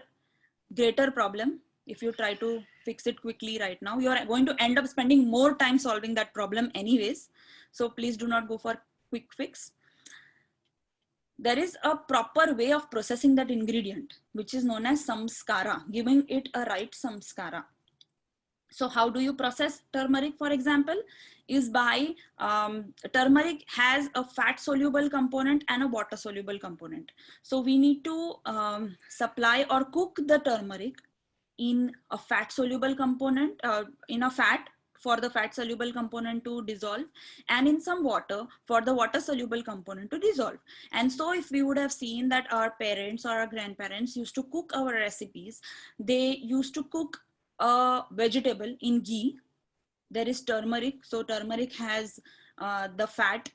greater problem. If you try to fix it quickly right now, you are going to end up spending more time solving that problem anyways. So please do not go for quick fix. There is a proper way of processing that ingredient, which is known as samskara, giving it a right samskara. So how do you process turmeric, for example, is by turmeric has a fat soluble component and a water soluble component. So we need to supply or cook the turmeric in a fat soluble component, in a fat for the fat soluble component to dissolve, and in some water for the water soluble component to dissolve. And so if we would have seen that our parents or our grandparents used to cook our recipes, they used to cook a vegetable in ghee. There is turmeric, so turmeric has the fat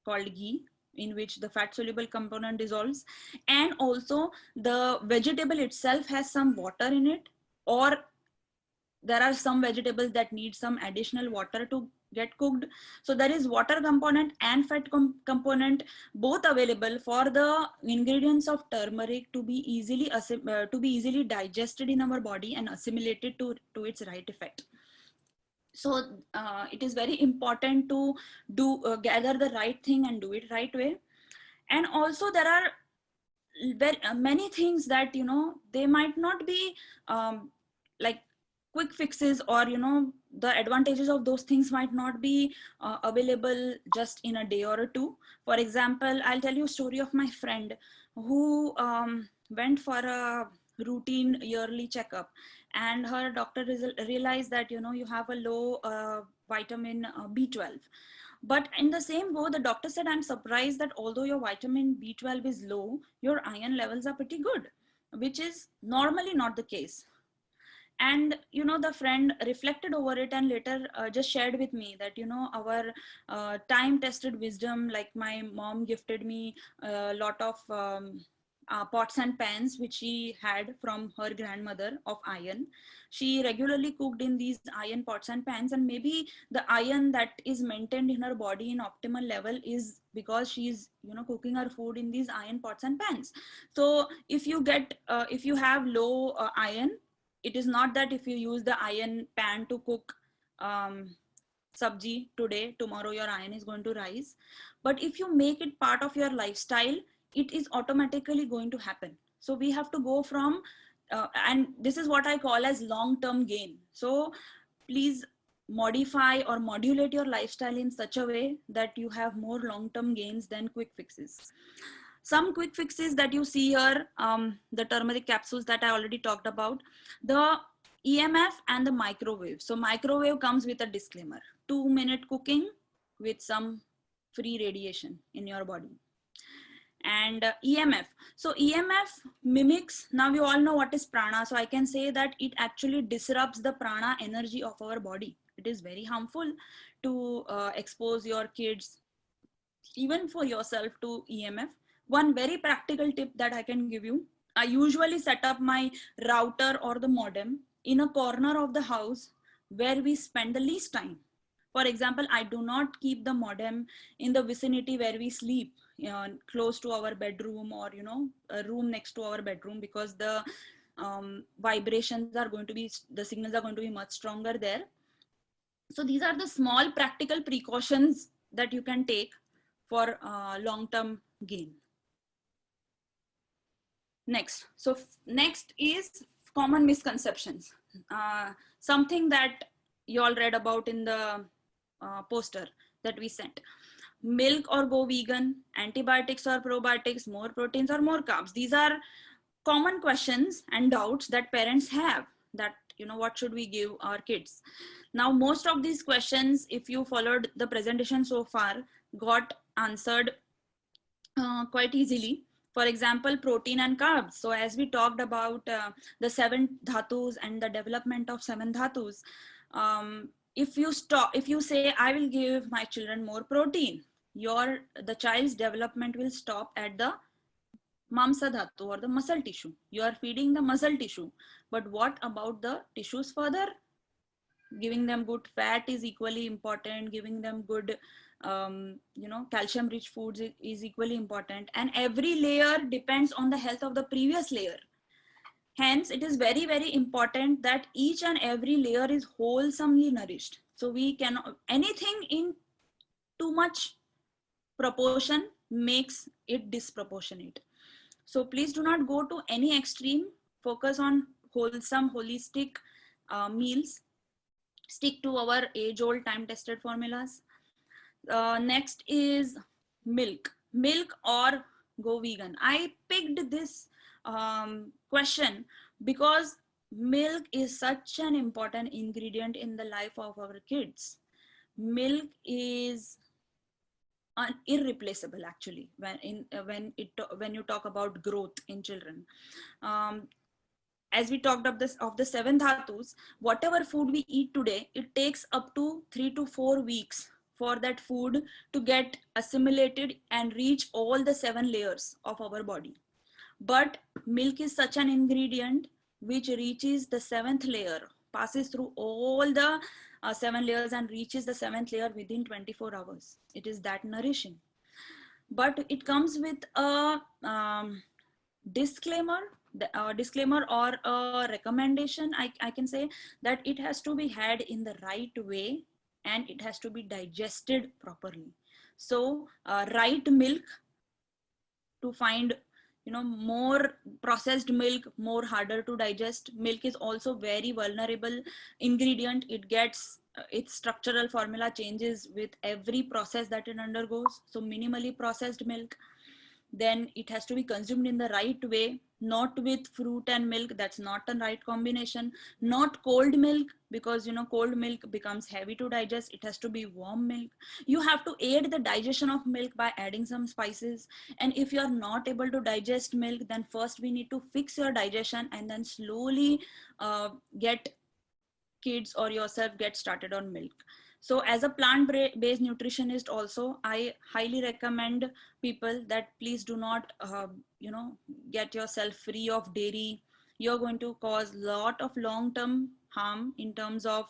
called ghee, in which the fat soluble component dissolves, and also the vegetable itself has some water in it, or there are some vegetables that need some additional water to get cooked. So there is water component and fat component both available for the ingredients of turmeric to be easily digested in our body and assimilated to its right effect. So it is very important to do gather the right thing and do it right way. And also there are many things that, you know, they might not be like quick fixes, or you know, the advantages of those things might not be available just in a day or two. For example, I'll tell you a story of my friend who went for a routine yearly checkup, and her doctor realized that, you know, you have a low vitamin B12. But in the same go, the doctor said, I'm surprised that although your vitamin B12 is low, your iron levels are pretty good, which is normally not the case. And you know, the friend reflected over it and later just shared with me that, you know, our time tested wisdom, like my mom gifted me a lot of pots and pans which she had from her grandmother of iron. She regularly cooked in these iron pots and pans, and maybe the iron that is maintained in her body in optimal level is because she's, you know, cooking her food in these iron pots and pans. So if you get if you have low iron, it is not that if you use the iron pan to cook sabji today, tomorrow your iron is going to rise. But if you make it part of your lifestyle, it is automatically going to happen. So we have to go from and this is what I call as long term gain. So please modify or modulate your lifestyle in such a way that you have more long term gains than quick fixes. Some quick fixes that you see here, the turmeric capsules that I already talked about, the EMF and the microwave. So microwave comes with a disclaimer: 2-minute cooking with some free radiation in your body. And EMF. So EMF mimics, now we all know what is prana. So I can say that it actually disrupts the prana energy of our body. It is very harmful to expose your kids, even for yourself, to EMF. One very practical tip that I can give you: I usually set up my router or the modem in a corner of the house where we spend the least time. For example, I do not keep the modem in the vicinity where we sleep, you know, close to our bedroom, or you know, a room next to our bedroom, because the vibrations are going to be, the signals are going to be much stronger there. So these are the small practical precautions that you can take for long-term gain. Next, so next is common misconceptions. Something that you all read about in the poster that we sent: milk or go vegan, antibiotics or probiotics, more proteins or more carbs. These are common questions and doubts that parents have, that, you know, what should we give our kids. Now most of these questions, if you followed the presentation so far, got answered quite easily. For example, protein and carbs. So as we talked about the 7 dhatus and the development of 7 dhatus, if you say, I will give my children more protein, the child's development will stop at the mamsa dhatu, or the muscle tissue. You are feeding the muscle tissue, but what about the tissues further? Giving them good fat is equally important. Giving them good you know, calcium rich foods is equally important, and every layer depends on the health of the previous layer. Hence it is very, very important that each and every layer is wholesomely nourished. So we cannot, anything in too much proportion makes it disproportionate. So please do not go to any extreme. Focus on wholesome, holistic meals. stick to our age-old time-tested formulas. Next is milk or go vegan. I picked this question because milk is such an important ingredient in the life of our kids. Milk is irreplaceable actually when you talk about growth in children. As we talked of the seven dhatus, whatever food we eat today, it takes up to 3 to 4 weeks for that food to get assimilated and reach all the 7 layers of our body. But milk is such an ingredient which reaches the 7th layer, passes through all the 7 layers and reaches the 7th layer within 24 hours. It is that nourishing. But it comes with a disclaimer or a recommendation. I can say that it has to be had in the right way and it has to be digested properly. So right milk, to find more processed milk, more harder to digest. Milk is also very vulnerable ingredient. It gets its structural formula changes with every process that it undergoes. So minimally processed milk, then it has to be consumed in the right way, not with fruit and milk. That's not the right combination. Not cold milk, because cold milk becomes heavy to digest. It has to be warm milk. You have to aid the digestion of milk by adding some spices. And if you are not able to digest milk, then first we need to fix your digestion and then slowly get kids or yourself get started on milk. So as a plant-based nutritionist also, I highly recommend people that please do not, get yourself free of dairy. You're going to cause a lot of long-term harm in terms of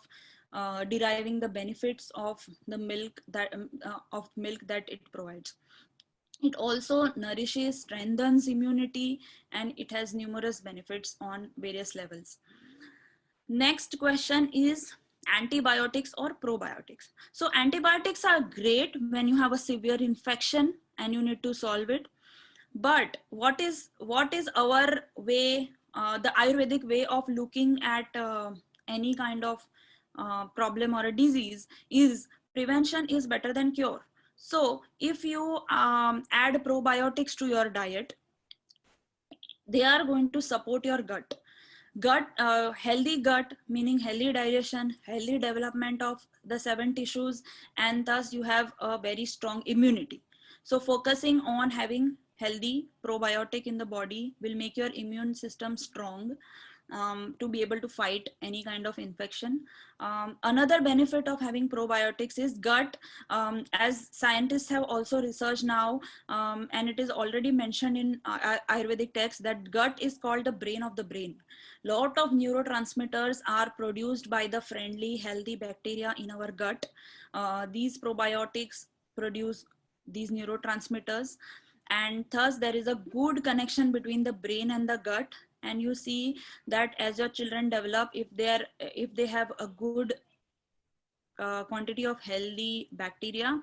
deriving the benefits of the milk that it provides. It also nourishes, strengthens immunity, and it has numerous benefits on various levels. Next question is antibiotics or probiotics. So antibiotics are great when you have a severe infection and you need to solve it. But what is our way, the Ayurvedic way of looking at any kind of problem or a disease is prevention is better than cure. So if you add probiotics to your diet, they are going to support your gut. Healthy gut meaning healthy digestion, healthy development of the 7 tissues, and thus you have a very strong immunity. So focusing on having healthy probiotic in the body will make your immune system strong to be able to fight any kind of infection. Another benefit of having probiotics is gut. As scientists have also researched now, and it is already mentioned in Ayurvedic text, that gut is called the brain of the brain. Lot of neurotransmitters are produced by the friendly, healthy bacteria in our gut. These probiotics produce these neurotransmitters, and thus there is a good connection between the brain and the gut. And you see that as your children develop, if they have a good quantity of healthy bacteria,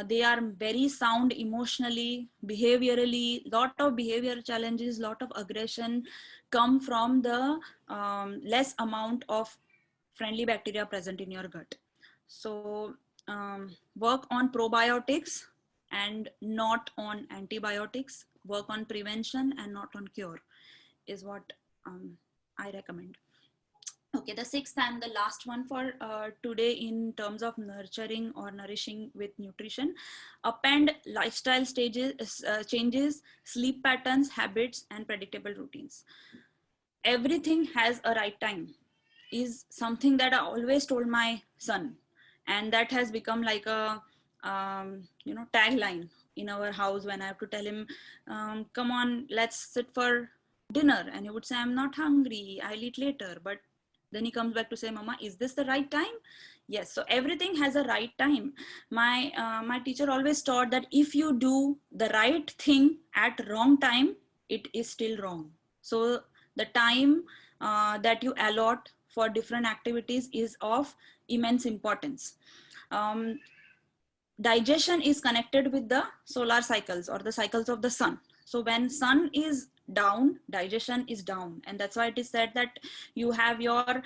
they are very sound emotionally, behaviorally. Lot of behavior challenges, lot of aggression come from the less amount of friendly bacteria present in your gut. So work on probiotics and not on antibiotics. Work on prevention and not on cure is what I recommend. Okay, the 6th and the last one for today in terms of nurturing or nourishing with nutrition: append lifestyle changes, sleep patterns, habits, and predictable routines. Everything has a right time is something that I always told my son, and that has become like a tagline in our house. When I have to tell him, come on, let's sit for dinner, and he would say, I'm not hungry, I'll eat later. But then he comes back to say, Mama, is this the right time? Yes. So everything has a right time. My teacher always taught that if you do the right thing at wrong time, it is still wrong. So the time that you allot for different activities is of immense importance. Digestion is connected with the solar cycles or the cycles of the sun. So when sun is down, digestion is down, and that's why it is said that you have your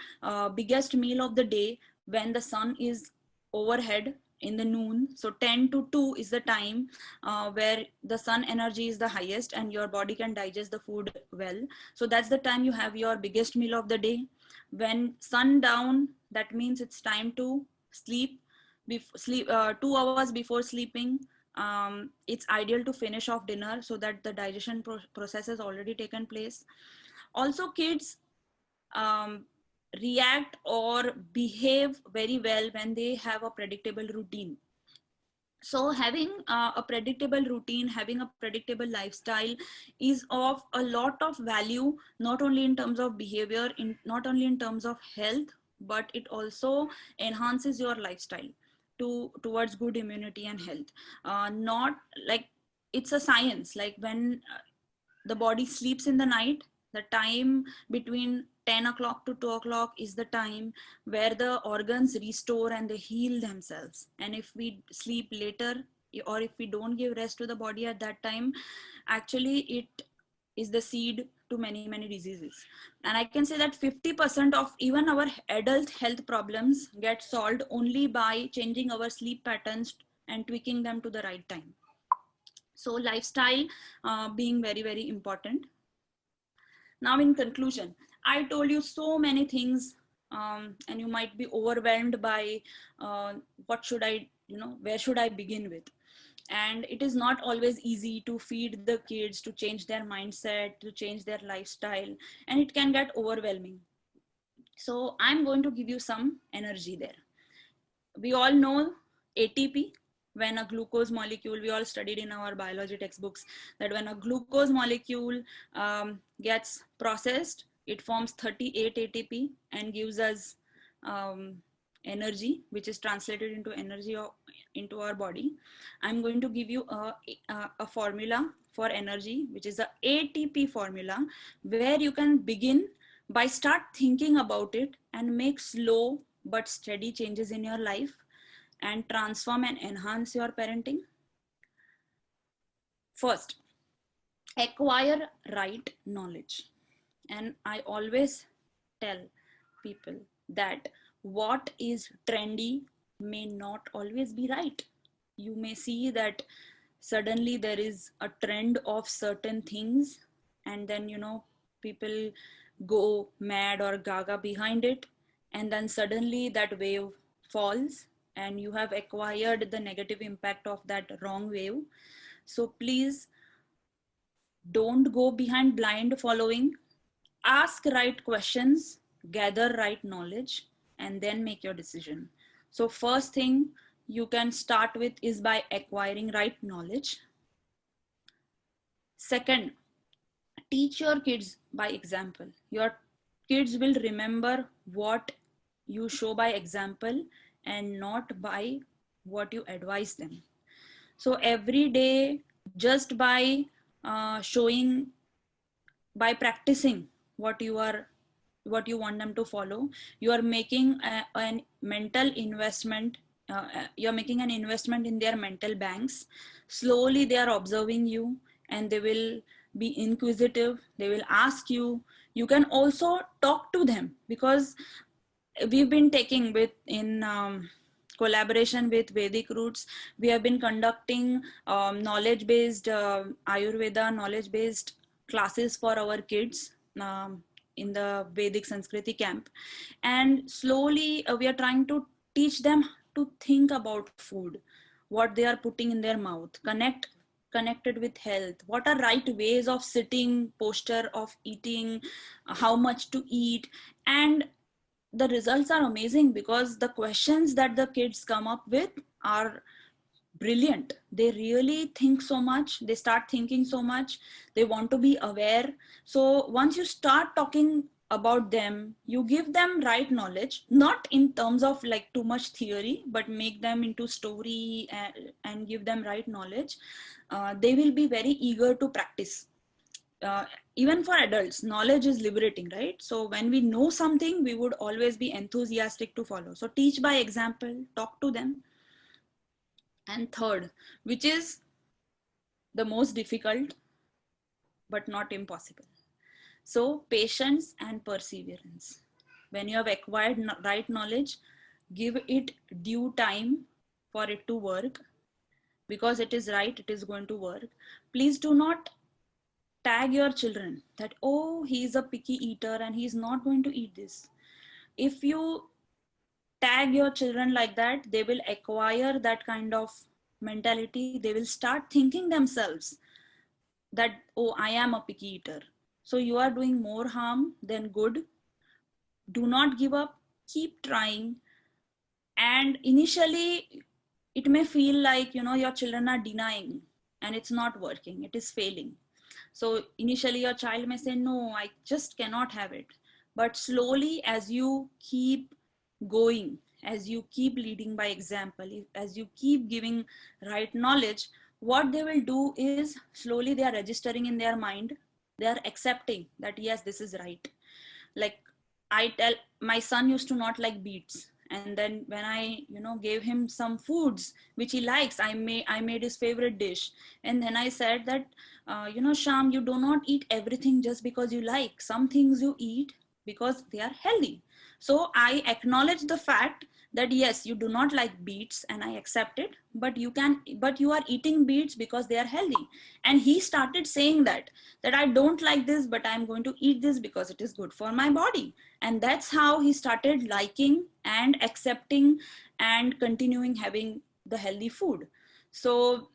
biggest meal of the day when the sun is overhead in the noon. So 10 to 2 is the time where the sun energy is the highest and your body can digest the food well. So that's the time you have your biggest meal of the day. When sundown, that means it's time to sleep. Sleep 2 hours before sleeping. It's ideal to finish off dinner so that the digestion process has already taken place. Also, kids um, react or behave very well when they have a predictable routine. So having a predictable routine, having a predictable lifestyle is of a lot of value, not only in terms of behavior, not only in terms of health, but it also enhances your lifestyle towards good immunity and health. Not like, it's a science, like when the body sleeps in the night, the time between 10 o'clock to 2 o'clock is the time where the organs restore and they heal themselves. And if we sleep later, or if we don't give rest to the body at that time, actually it is the seed to many many diseases. And I can say that 50% of even our adult health problems get solved only by changing our sleep patterns and tweaking them to the right time. So lifestyle being very very important. Now, in conclusion, I told you so many things, and you might be overwhelmed by what should I, where should I begin with? And it is not always easy to feed the kids, to change their mindset, to change their lifestyle, and it can get overwhelming. So I'm going to give you some energy there. We all know ATP. When a glucose molecule, we all studied in our biology textbooks that when a glucose molecule gets processed, it forms 38 ATP and gives us energy, which is translated into energy into our body. I'm going to give you a formula for energy, which is the ATP formula, where you can begin by start thinking about it and make slow but steady changes in your life and transform and enhance your parenting. First, acquire right knowledge. And I always tell people that what is trendy may not always be right. You may see that suddenly there is a trend of certain things, and then people go mad or gaga behind it, and then suddenly that wave falls and you have acquired the negative impact of that wrong wave. So please don't go behind blind following. Ask right questions, gather right knowledge, and then make your decision. So first thing you can start with is by acquiring right knowledge. Second, teach your kids by example. Your kids will remember what you show by example and not by what you advise them. So every day, just by showing, by practicing what you want them to follow, you are making a mental investment. You're making an investment in their mental banks. Slowly they are observing you and they will be inquisitive. They will ask you. You can also talk to them, because we've been taking in collaboration with Vedic Roots, we have been conducting knowledge-based Ayurveda, knowledge-based classes for our kids in the Vedic Sanskriti camp. And slowly we are trying to teach them to think about food, what they are putting in their mouth, connected with health, what are right ways of sitting, posture of eating, how much to eat. And the results are amazing, because the questions that the kids come up with are brilliant. They really think so much, they start thinking so much, they want to be aware. So once you start talking about them, you give them right knowledge, not in terms of like too much theory, but make them into story and give them right knowledge. They will be very eager to practice. Even for adults, knowledge is liberating, right? So when we know something, we would always be enthusiastic to follow. So teach by example, talk to them. And third, which is the most difficult but not impossible, so patience and perseverance. When you have acquired right knowledge, give it due time for it to work, because it is right, it is going to work. Please do not tag your children that, oh, he's a picky eater and he's not going to eat this. If you tag your children like that, they will acquire that kind of mentality. They will start thinking themselves that, oh, I am a picky eater. So you are doing more harm than good. Do not give up, keep trying. And initially it may feel like, your children are denying and it's not working, it is failing. So initially your child may say, no, I just cannot have it. But slowly, as you keep going, as you keep leading by example, as you keep giving right knowledge, what they will do is slowly they are registering in their mind, they are accepting that yes, this is right. Like, I tell, my son used to not like beets, and then when I gave him some foods which he likes, I made his favorite dish. And then I said that, Sham, you do not eat everything just because you like. Some things you eat because they are healthy. So I acknowledge the fact that yes, you do not like beets, and I accept it, but you are eating beets because they are healthy. And he started saying that I don't like this, but I'm going to eat this because it is good for my body. And that's how he started liking and accepting and continuing having the healthy food. So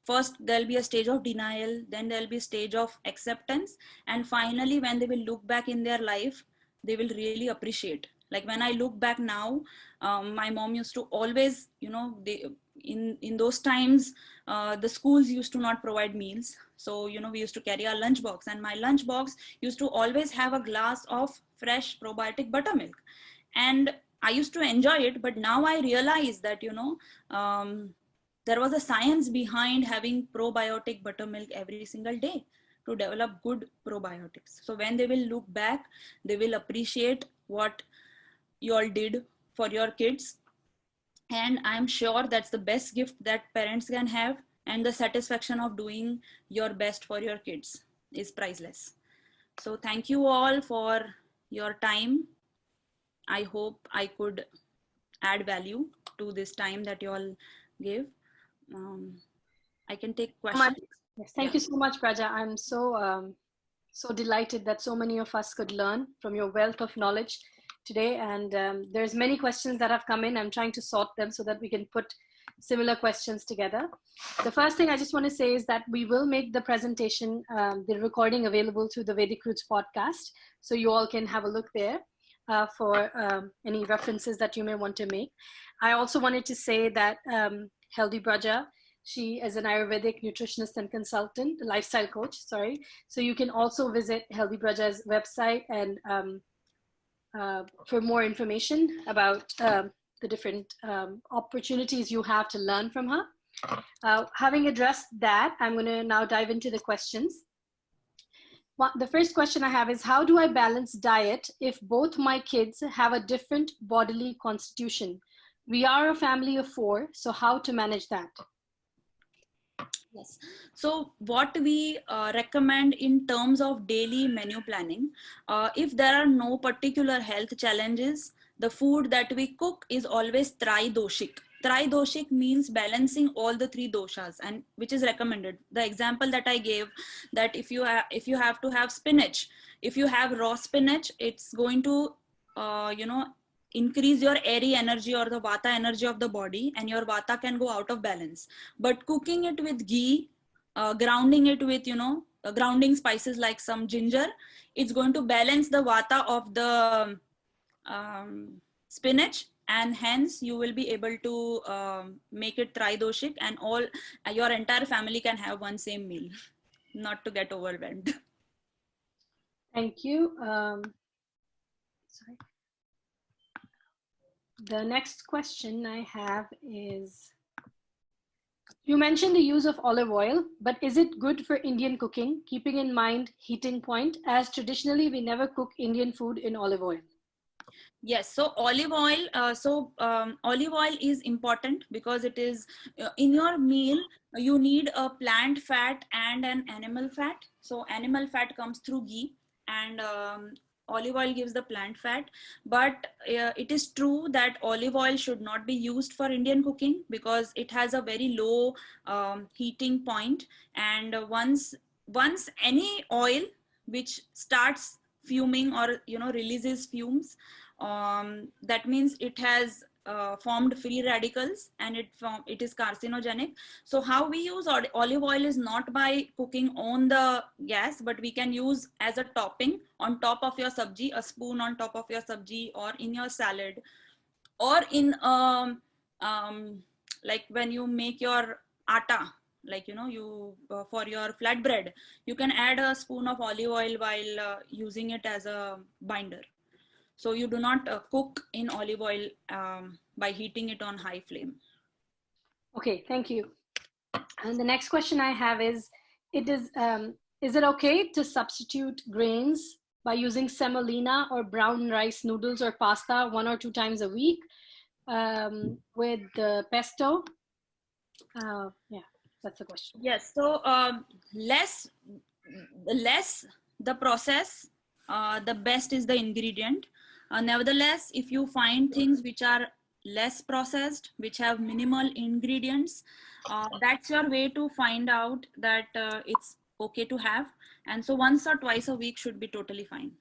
first there'll be a stage of denial, then there'll be a stage of acceptance, and finally when they will look back in their life, they will really appreciate. Like when I look back now, my mom used to always, in those times, the schools used to not provide meals. So we used to carry our lunch box, and my lunch box used to always have a glass of fresh probiotic buttermilk. And I used to enjoy it, but now I realize that there was a science behind having probiotic buttermilk every single day to develop good probiotics. So when they will look back, they will appreciate what you all did for your kids. And I'm sure that's the best gift that parents can have. And the satisfaction of doing your best for your kids is priceless. So thank you all for your time. I hope I could add value to this time that you all gave. I can take questions. Yes, thank you so much, Praja. I'm so delighted that so many of us could learn from your wealth of knowledge today. And there's many questions that have come in. I'm trying to sort them so that we can put similar questions together. The first thing I just want to say is that we will make the presentation, the recording available through the Vedic Roots podcast. So you all can have a look there for any references that you may want to make. I also wanted to say that Healthy Braja, she is an Ayurvedic nutritionist and consultant, lifestyle coach, sorry. So you can also visit Healthy Braja's website and for more information about the different opportunities you have to learn from her. Having addressed that, I'm going to now dive into the questions. The first question I have is, how do I balance diet if both my kids have a different bodily constitution? We are a family of 4, so how to manage that? Yes. So what we recommend in terms of daily menu planning, if there are no particular health challenges, the food that we cook is always tridoshik. Tridoshik means balancing all the 3 doshas, and which is recommended. The example that I gave, that if you have to have spinach, if you have raw spinach, it's going to increase your airy energy or the vata energy of the body, and your vata can go out of balance. But cooking it with ghee, grounding it with grounding spices like some ginger, it's going to balance the vata of the spinach, and hence you will be able to make it tridoshik, and all your entire family can have one same meal, not to get overwhelmed. Thank you. Sorry. The next question I have is, you mentioned the use of olive oil, but is it good for Indian cooking, keeping in mind heating point, as traditionally we never cook Indian food in olive oil? Yes, so olive oil. Olive oil is important because it is in your meal. You need a plant fat and an animal fat. So animal fat comes through ghee, and olive oil gives the plant fat, but it is true that olive oil should not be used for Indian cooking because it has a very low heating point, and once any oil which starts fuming or releases fumes, that means it has formed free radicals, and it is carcinogenic. So how we use olive oil is not by cooking on the gas, but we can use as a topping on top of your sabji, a spoon on top of your sabji, or in your salad, or in like when you make your atta, like you for your flatbread, you can add a spoon of olive oil while using it as a binder. So you do not cook in olive oil by heating it on high flame. Okay, thank you. And the next question I have is it okay to substitute grains by using semolina or brown rice noodles or pasta 1 or 2 times a week with the pesto? Yeah, that's the question. Yes, so less the process, the best is the ingredient. Nevertheless, if you find things which are less processed, which have minimal ingredients, that's your way to find out that it's okay to have. And so once or twice a week should be totally fine.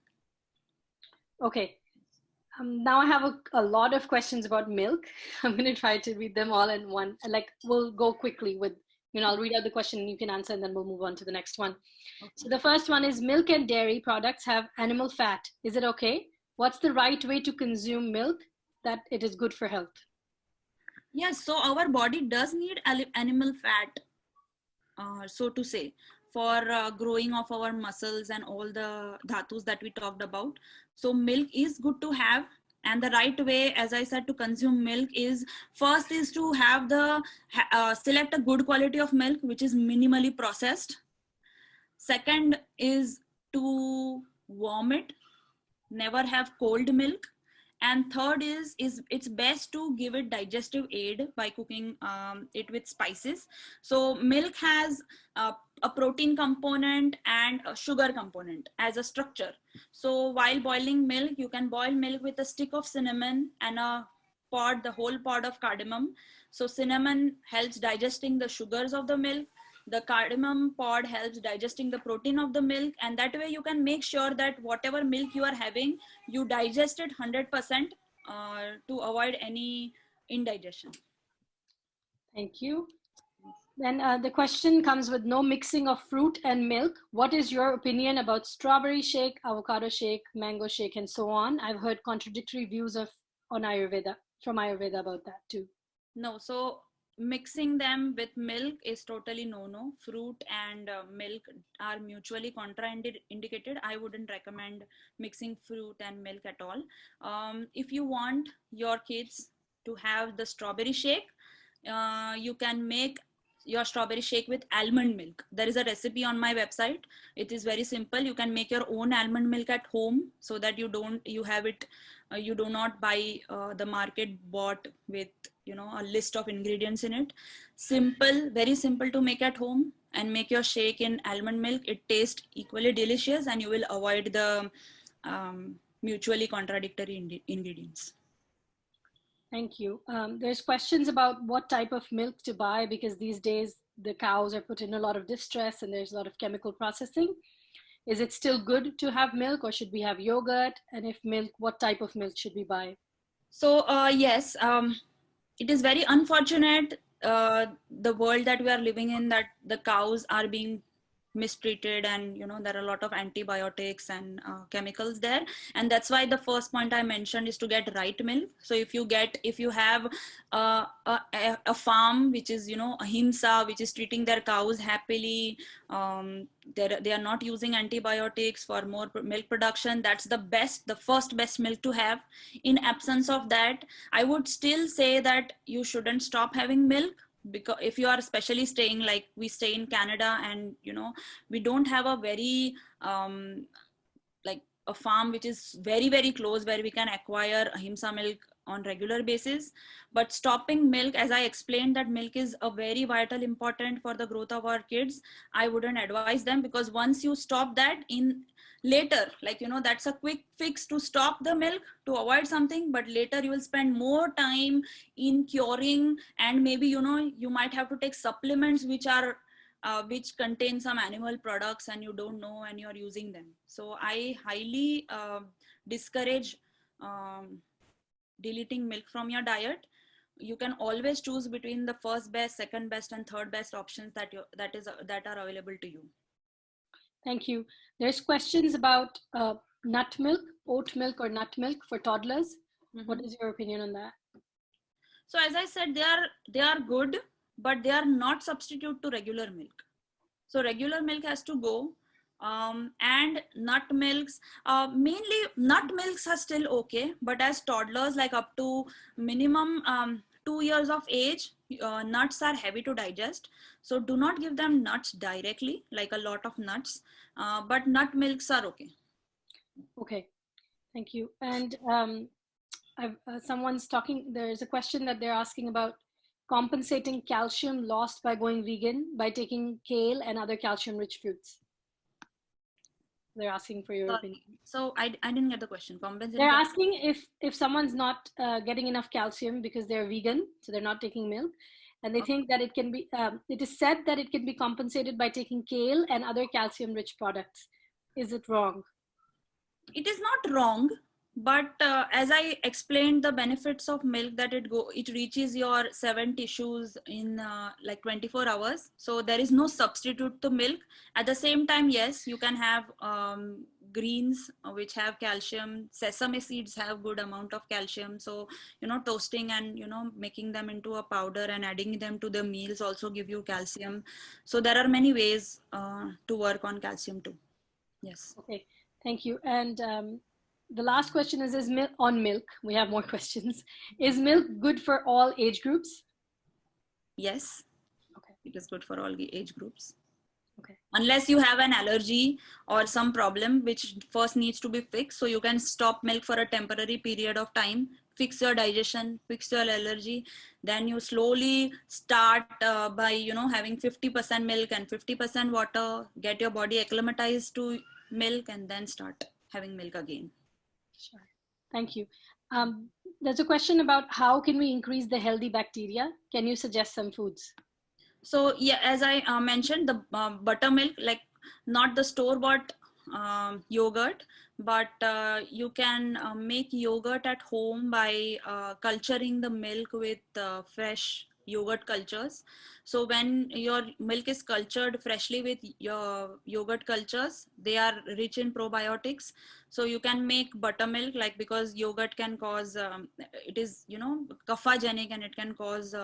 Okay. Now I have a lot of questions about milk. I'm going to try to read them all in one. Like, we'll go quickly with, I'll read out the question and you can answer, and then we'll move on to the next one. Okay. So the first one is, milk and dairy products have animal fat. Is it okay? What's the right way to consume milk that it is good for health? Yes, so our body does need animal fat, so to say, for growing of our muscles and all the dhatus that we talked about. So milk is good to have, and the right way, as I said, to consume milk is, first is to have select a good quality of milk which is minimally processed. Second is to warm it, never have cold milk. And third is it's best to give it digestive aid by cooking it with spices. So milk has a protein component and a sugar component as a structure. So while boiling milk, you can boil milk with a stick of cinnamon and the whole pod of cardamom. So cinnamon helps digesting the sugars of the milk. The cardamom pod helps digesting the protein of the milk, and that way you can make sure that whatever milk you are having, you digest it 100% to avoid any indigestion. Thank you. Then the question comes with, no mixing of fruit and milk. What is your opinion about strawberry shake, avocado shake, mango shake, and so on? I've heard contradictory views from Ayurveda about that too. No, so mixing them with milk is totally no. Fruit and milk are mutually contraindicated. I wouldn't recommend mixing fruit and milk at all. If you want your kids to have the strawberry shake, you can make your strawberry shake with almond milk. There is a recipe on my website. It is very simple. You can make your own almond milk at home, so that you do not buy the market bought with a list of ingredients in it. Simple, very simple to make at home, and make your shake in almond milk. It tastes equally delicious, and you will avoid the mutually contradictory ingredients. Thank you. There's questions about what type of milk to buy, because these days the cows are put in a lot of distress and there's a lot of chemical processing. Is it still good to have milk, or should we have yogurt? And if milk, what type of milk should we buy? So yes, it is very unfortunate, the world that we are living in, that the cows are being mistreated, and there are a lot of antibiotics and chemicals there, and that's why the first point I mentioned is to get right milk. So if you have a farm which is ahimsa, which is treating their cows happily, they are not using antibiotics for more milk production, that's the first best milk to have. In absence of that, I would still say that you shouldn't stop having milk, because if you are especially staying, like we stay in Canada, and we don't have a very like a farm which is very, very close where we can acquire ahimsa milk on regular basis. But stopping milk, as I explained, that milk is a very vital important for the growth of our kids, I wouldn't advise them, because once you stop that, in later, like, that's a quick fix to stop the milk, to avoid something, but later you will spend more time in curing, and maybe, you might have to take supplements which contain some animal products and you don't know, and you're using them. So I highly discourage deleting milk from your diet. You can always choose between the first best, second best, and third best options that are available to you. Thank you. There's questions about nut milk, oat milk, or nut milk for toddlers. What is your opinion on that? So as I said, they are good, but they are not substitute to regular milk. So regular milk has to go. And nut milks, mainly nut milks are still okay, but as toddlers, like up to minimum 2 years of age, nuts are heavy to digest. So do not give them nuts directly, like a lot of nuts, but nut milks are okay. Okay, thank you. And someone's talking, there's a question that they're asking about compensating calcium lost by going vegan by taking kale and other calcium rich fruits. They're asking for your opinion. So I didn't get the question. They're asking if someone's not getting enough calcium because they're vegan, so they're not taking milk, and they think that it can be, it is said that it can be compensated by taking kale and other calcium rich products. Is it wrong? It is not wrong, but as I explained, the benefits of milk, that it reaches your 7 tissues in like 24 hours. So there is no substitute to milk. At the same time, yes, you can have greens which have calcium. Sesame seeds have good amount of calcium. So, toasting and, making them into a powder and adding them to the meals also give you calcium. So there are many ways to work on calcium too. Yes. Okay, thank you. And the last question is milk on milk? We have more questions. Is milk good for all age groups? Yes. Okay. It is good for all age groups. Okay. Unless you have an allergy or some problem which first needs to be fixed. So you can stop milk for a temporary period of time, fix your digestion, fix your allergy. Then you slowly start by, having 50% milk and 50% water, get your body acclimatized to milk, and then start having milk again. Sure. Thank you. There's a question about how can we increase the healthy bacteria? Can you suggest some foods? So yeah, as I mentioned, the buttermilk, like not the store-bought yogurt, but you can make yogurt at home by culturing the milk with fresh yogurt cultures. So when your milk is cultured freshly with your yogurt cultures, they are rich in probiotics. So you can make buttermilk, like, because yogurt can cause, it is, caphagenic, and it can cause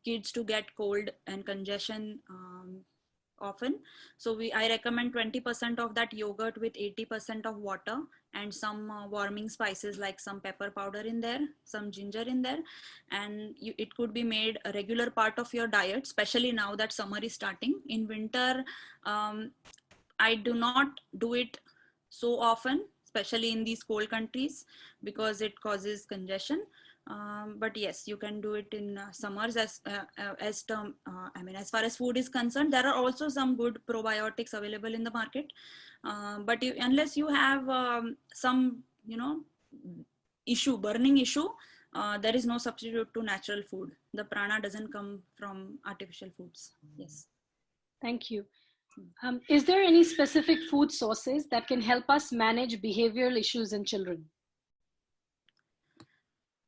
kids to get cold and congestion often. So I recommend 20% of that yogurt with 80% of water and some warming spices like some pepper powder in there, some ginger in there, and it could be made a regular part of your diet, especially now that summer is starting. In winter, I do not do it so often, especially in these cold countries, because it causes congestion. But yes, you can do it in summers as far as food is concerned. There are also some good probiotics available in the market, but unless you have some burning issue, there is no substitute to natural food. The prana doesn't come from artificial foods. Yes. Thank you. Is there any specific food sources that can help us manage behavioral issues in children?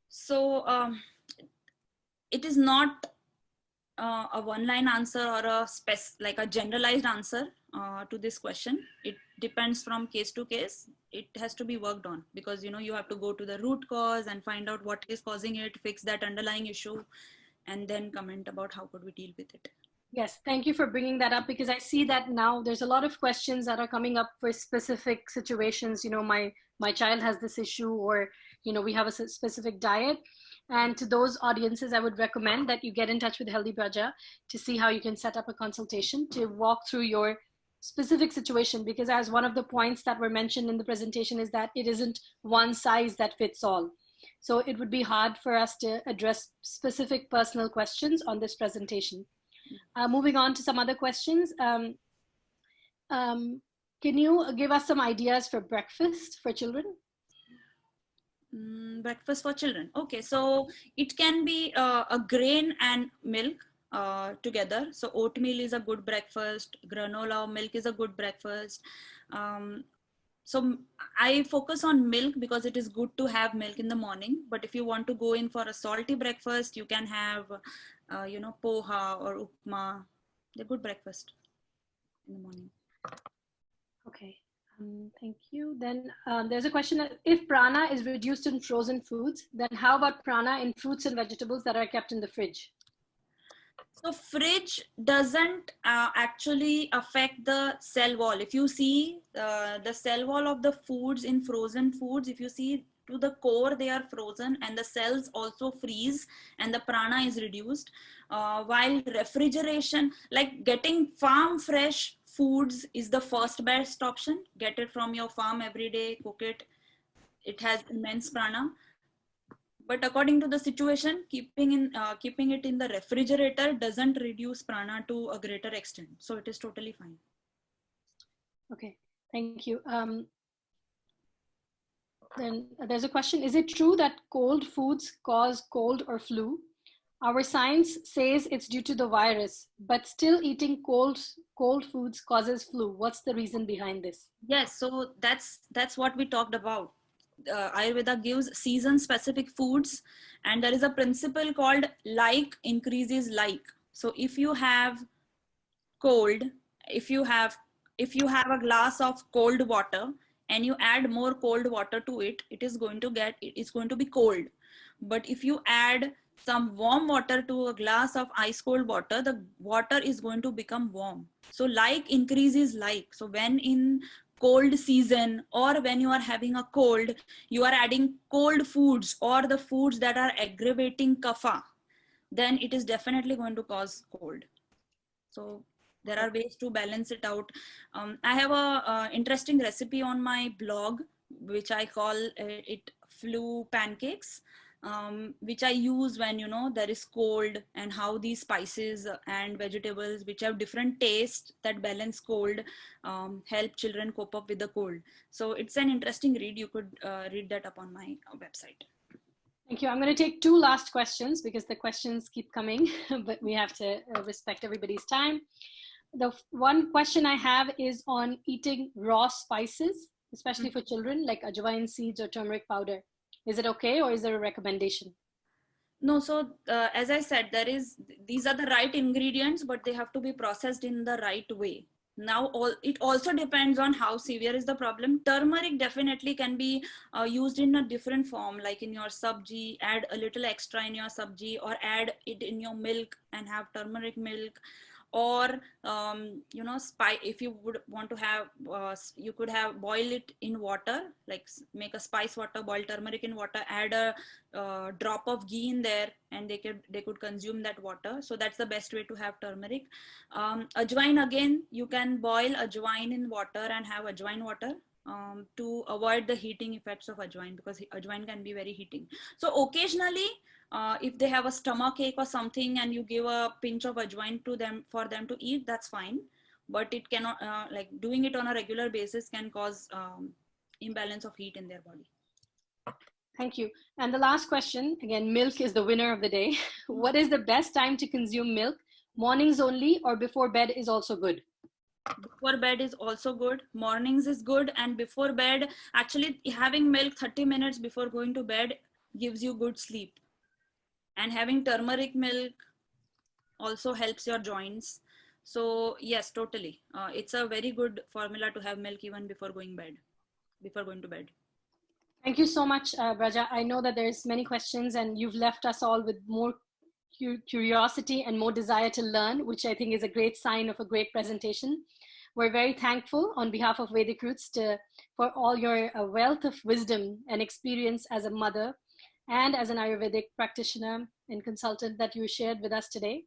So it is not a one-line answer or a generalized answer to this question. It depends from case to case. It has to be worked on, because you have to go to the root cause and find out what is causing it, fix that underlying issue, and then comment about how could we deal with it. Yes, thank you for bringing that up, because I see that now there's a lot of questions that are coming up for specific situations. My child has this issue, or we have a specific diet. And to those audiences, I would recommend that you get in touch with Healthy Braja to see how you can set up a consultation to walk through your specific situation, because as one of the points that were mentioned in the presentation is that it isn't one size that fits all. So it would be hard for us to address specific personal questions on this presentation. Moving on to some other questions. Can you give us some ideas for breakfast for children? Breakfast for children. Okay, so it can be a grain and milk together. So oatmeal is a good breakfast. Granola milk is a good breakfast. So I focus on milk because it is good to have milk in the morning. But if you want to go in for a salty breakfast, you can have, poha or upma. They're good breakfast in the morning. Okay, thank you. Then there's a question that if prana is reduced in frozen foods, then how about prana in fruits and vegetables that are kept in the fridge? So fridge doesn't actually affect the cell wall. If you see the cell wall of the foods in frozen foods, if you see to the core, they are frozen and the cells also freeze and the prana is reduced. While refrigeration, like getting farm fresh foods is the first best option. Get it from your farm every day, cook it. It has immense prana. But according to the situation, keeping it in the refrigerator doesn't reduce prana to a greater extent. So it is totally fine. Okay, thank you. Then there's a question, is it true that cold foods cause cold or flu? Our science says it's due to the virus, but still eating cold foods causes flu. What's the reason behind this? Yes, so that's what we talked about. Ayurveda gives season specific foods, and there is a principle called like increases like. So if you have cold, if you have a glass of cold water and you add more cold water to it, it's going to be cold. But if you add some warm water to a glass of ice cold water, the water is going to become warm. So like increases like. So when in cold season or when you are having a cold, you are adding cold foods or the foods that are aggravating kapha, then it is definitely going to cause cold. So there are ways to balance it out. I have a interesting recipe on my blog, which I call it flu pancakes, which I use when, there is cold, and how these spices and vegetables, which have different tastes that balance cold, help children cope up with the cold. So it's an interesting read. You could read that up on my website. Thank you. I'm going to take two last questions because the questions keep coming, but we have to respect everybody's time. The one question I have is on eating raw spices, especially for children, like ajwain seeds or turmeric powder. Is it okay, or is there a recommendation? No, so as I said, these are the right ingredients, but they have to be processed in the right way. Now, it also depends on how severe is the problem. Turmeric definitely can be used in a different form, like in your sabji, add a little extra in your sabji, or add it in your milk and have turmeric milk. Or if you would want to have, you could have boil it in water, like make a spice water, boil turmeric in water, add a drop of ghee in there, and they could consume that water. So that's the best way to have turmeric. Ajwain, again, you can boil ajwain in water and have ajwain water, to avoid the heating effects of ajwain, because ajwain can be very heating. So occasionally, if they have a stomach ache or something and you give a pinch of ajwain to them for them to eat, that's fine. But it cannot, like doing it on a regular basis can cause imbalance of heat in their body. Thank you. And the last question, again, milk is the winner of the day. What is the best time to consume milk? Mornings only, or before bed is also good? Before bed is also good. Mornings is good. And before bed, actually having milk 30 minutes before going to bed gives you good sleep. And having turmeric milk also helps your joints. So yes, totally. It's a very good formula to have milk even before going to bed. Thank you so much, Braja. I know that there's many questions and you've left us all with more curiosity and more desire to learn, which I think is a great sign of a great presentation. We're very thankful on behalf of Vedic Roots for all your wealth of wisdom and experience as a mother and as an Ayurvedic practitioner and consultant that you shared with us today.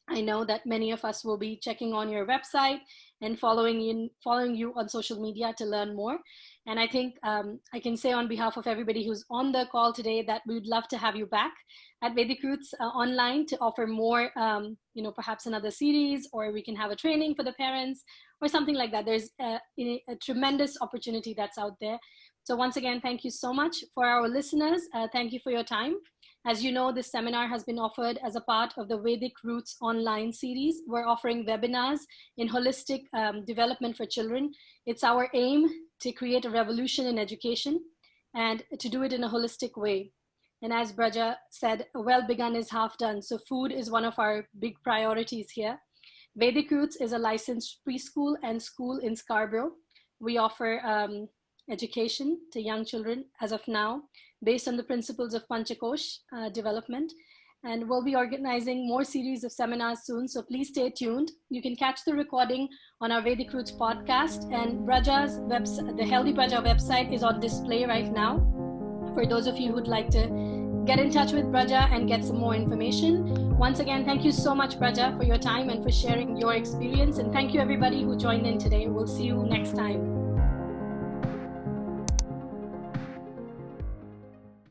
I know that many of us will be checking on your website and following you on social media to learn more. And I think I can say on behalf of everybody who's on the call today that we would love to have you back at Vedic Roots online to offer more, perhaps another series, or we can have a training for the parents or something like that. There's a tremendous opportunity that's out there. So once again, thank you so much. For our listeners, thank you for your time. As you know, this seminar has been offered as a part of the Vedic Roots online series. We're offering webinars in holistic development for children. It's our aim to create a revolution in education and to do it in a holistic way. And as Braja said, well begun is half done. So food is one of our big priorities here. Vedic Roots is a licensed preschool and school in Scarborough. We offer education to young children as of now, based on the principles of Panchakosh development. And we'll be organizing more series of seminars soon, so please stay tuned. You can catch the recording on our Vedic Roots podcast, and Braja's website, the Healthy Braja website, is on display right now for those of you who'd like to get in touch with Braja and get some more information. Once again, thank you so much, Braja, for your time and for sharing your experience. And thank you everybody who joined in today. We'll see you next time.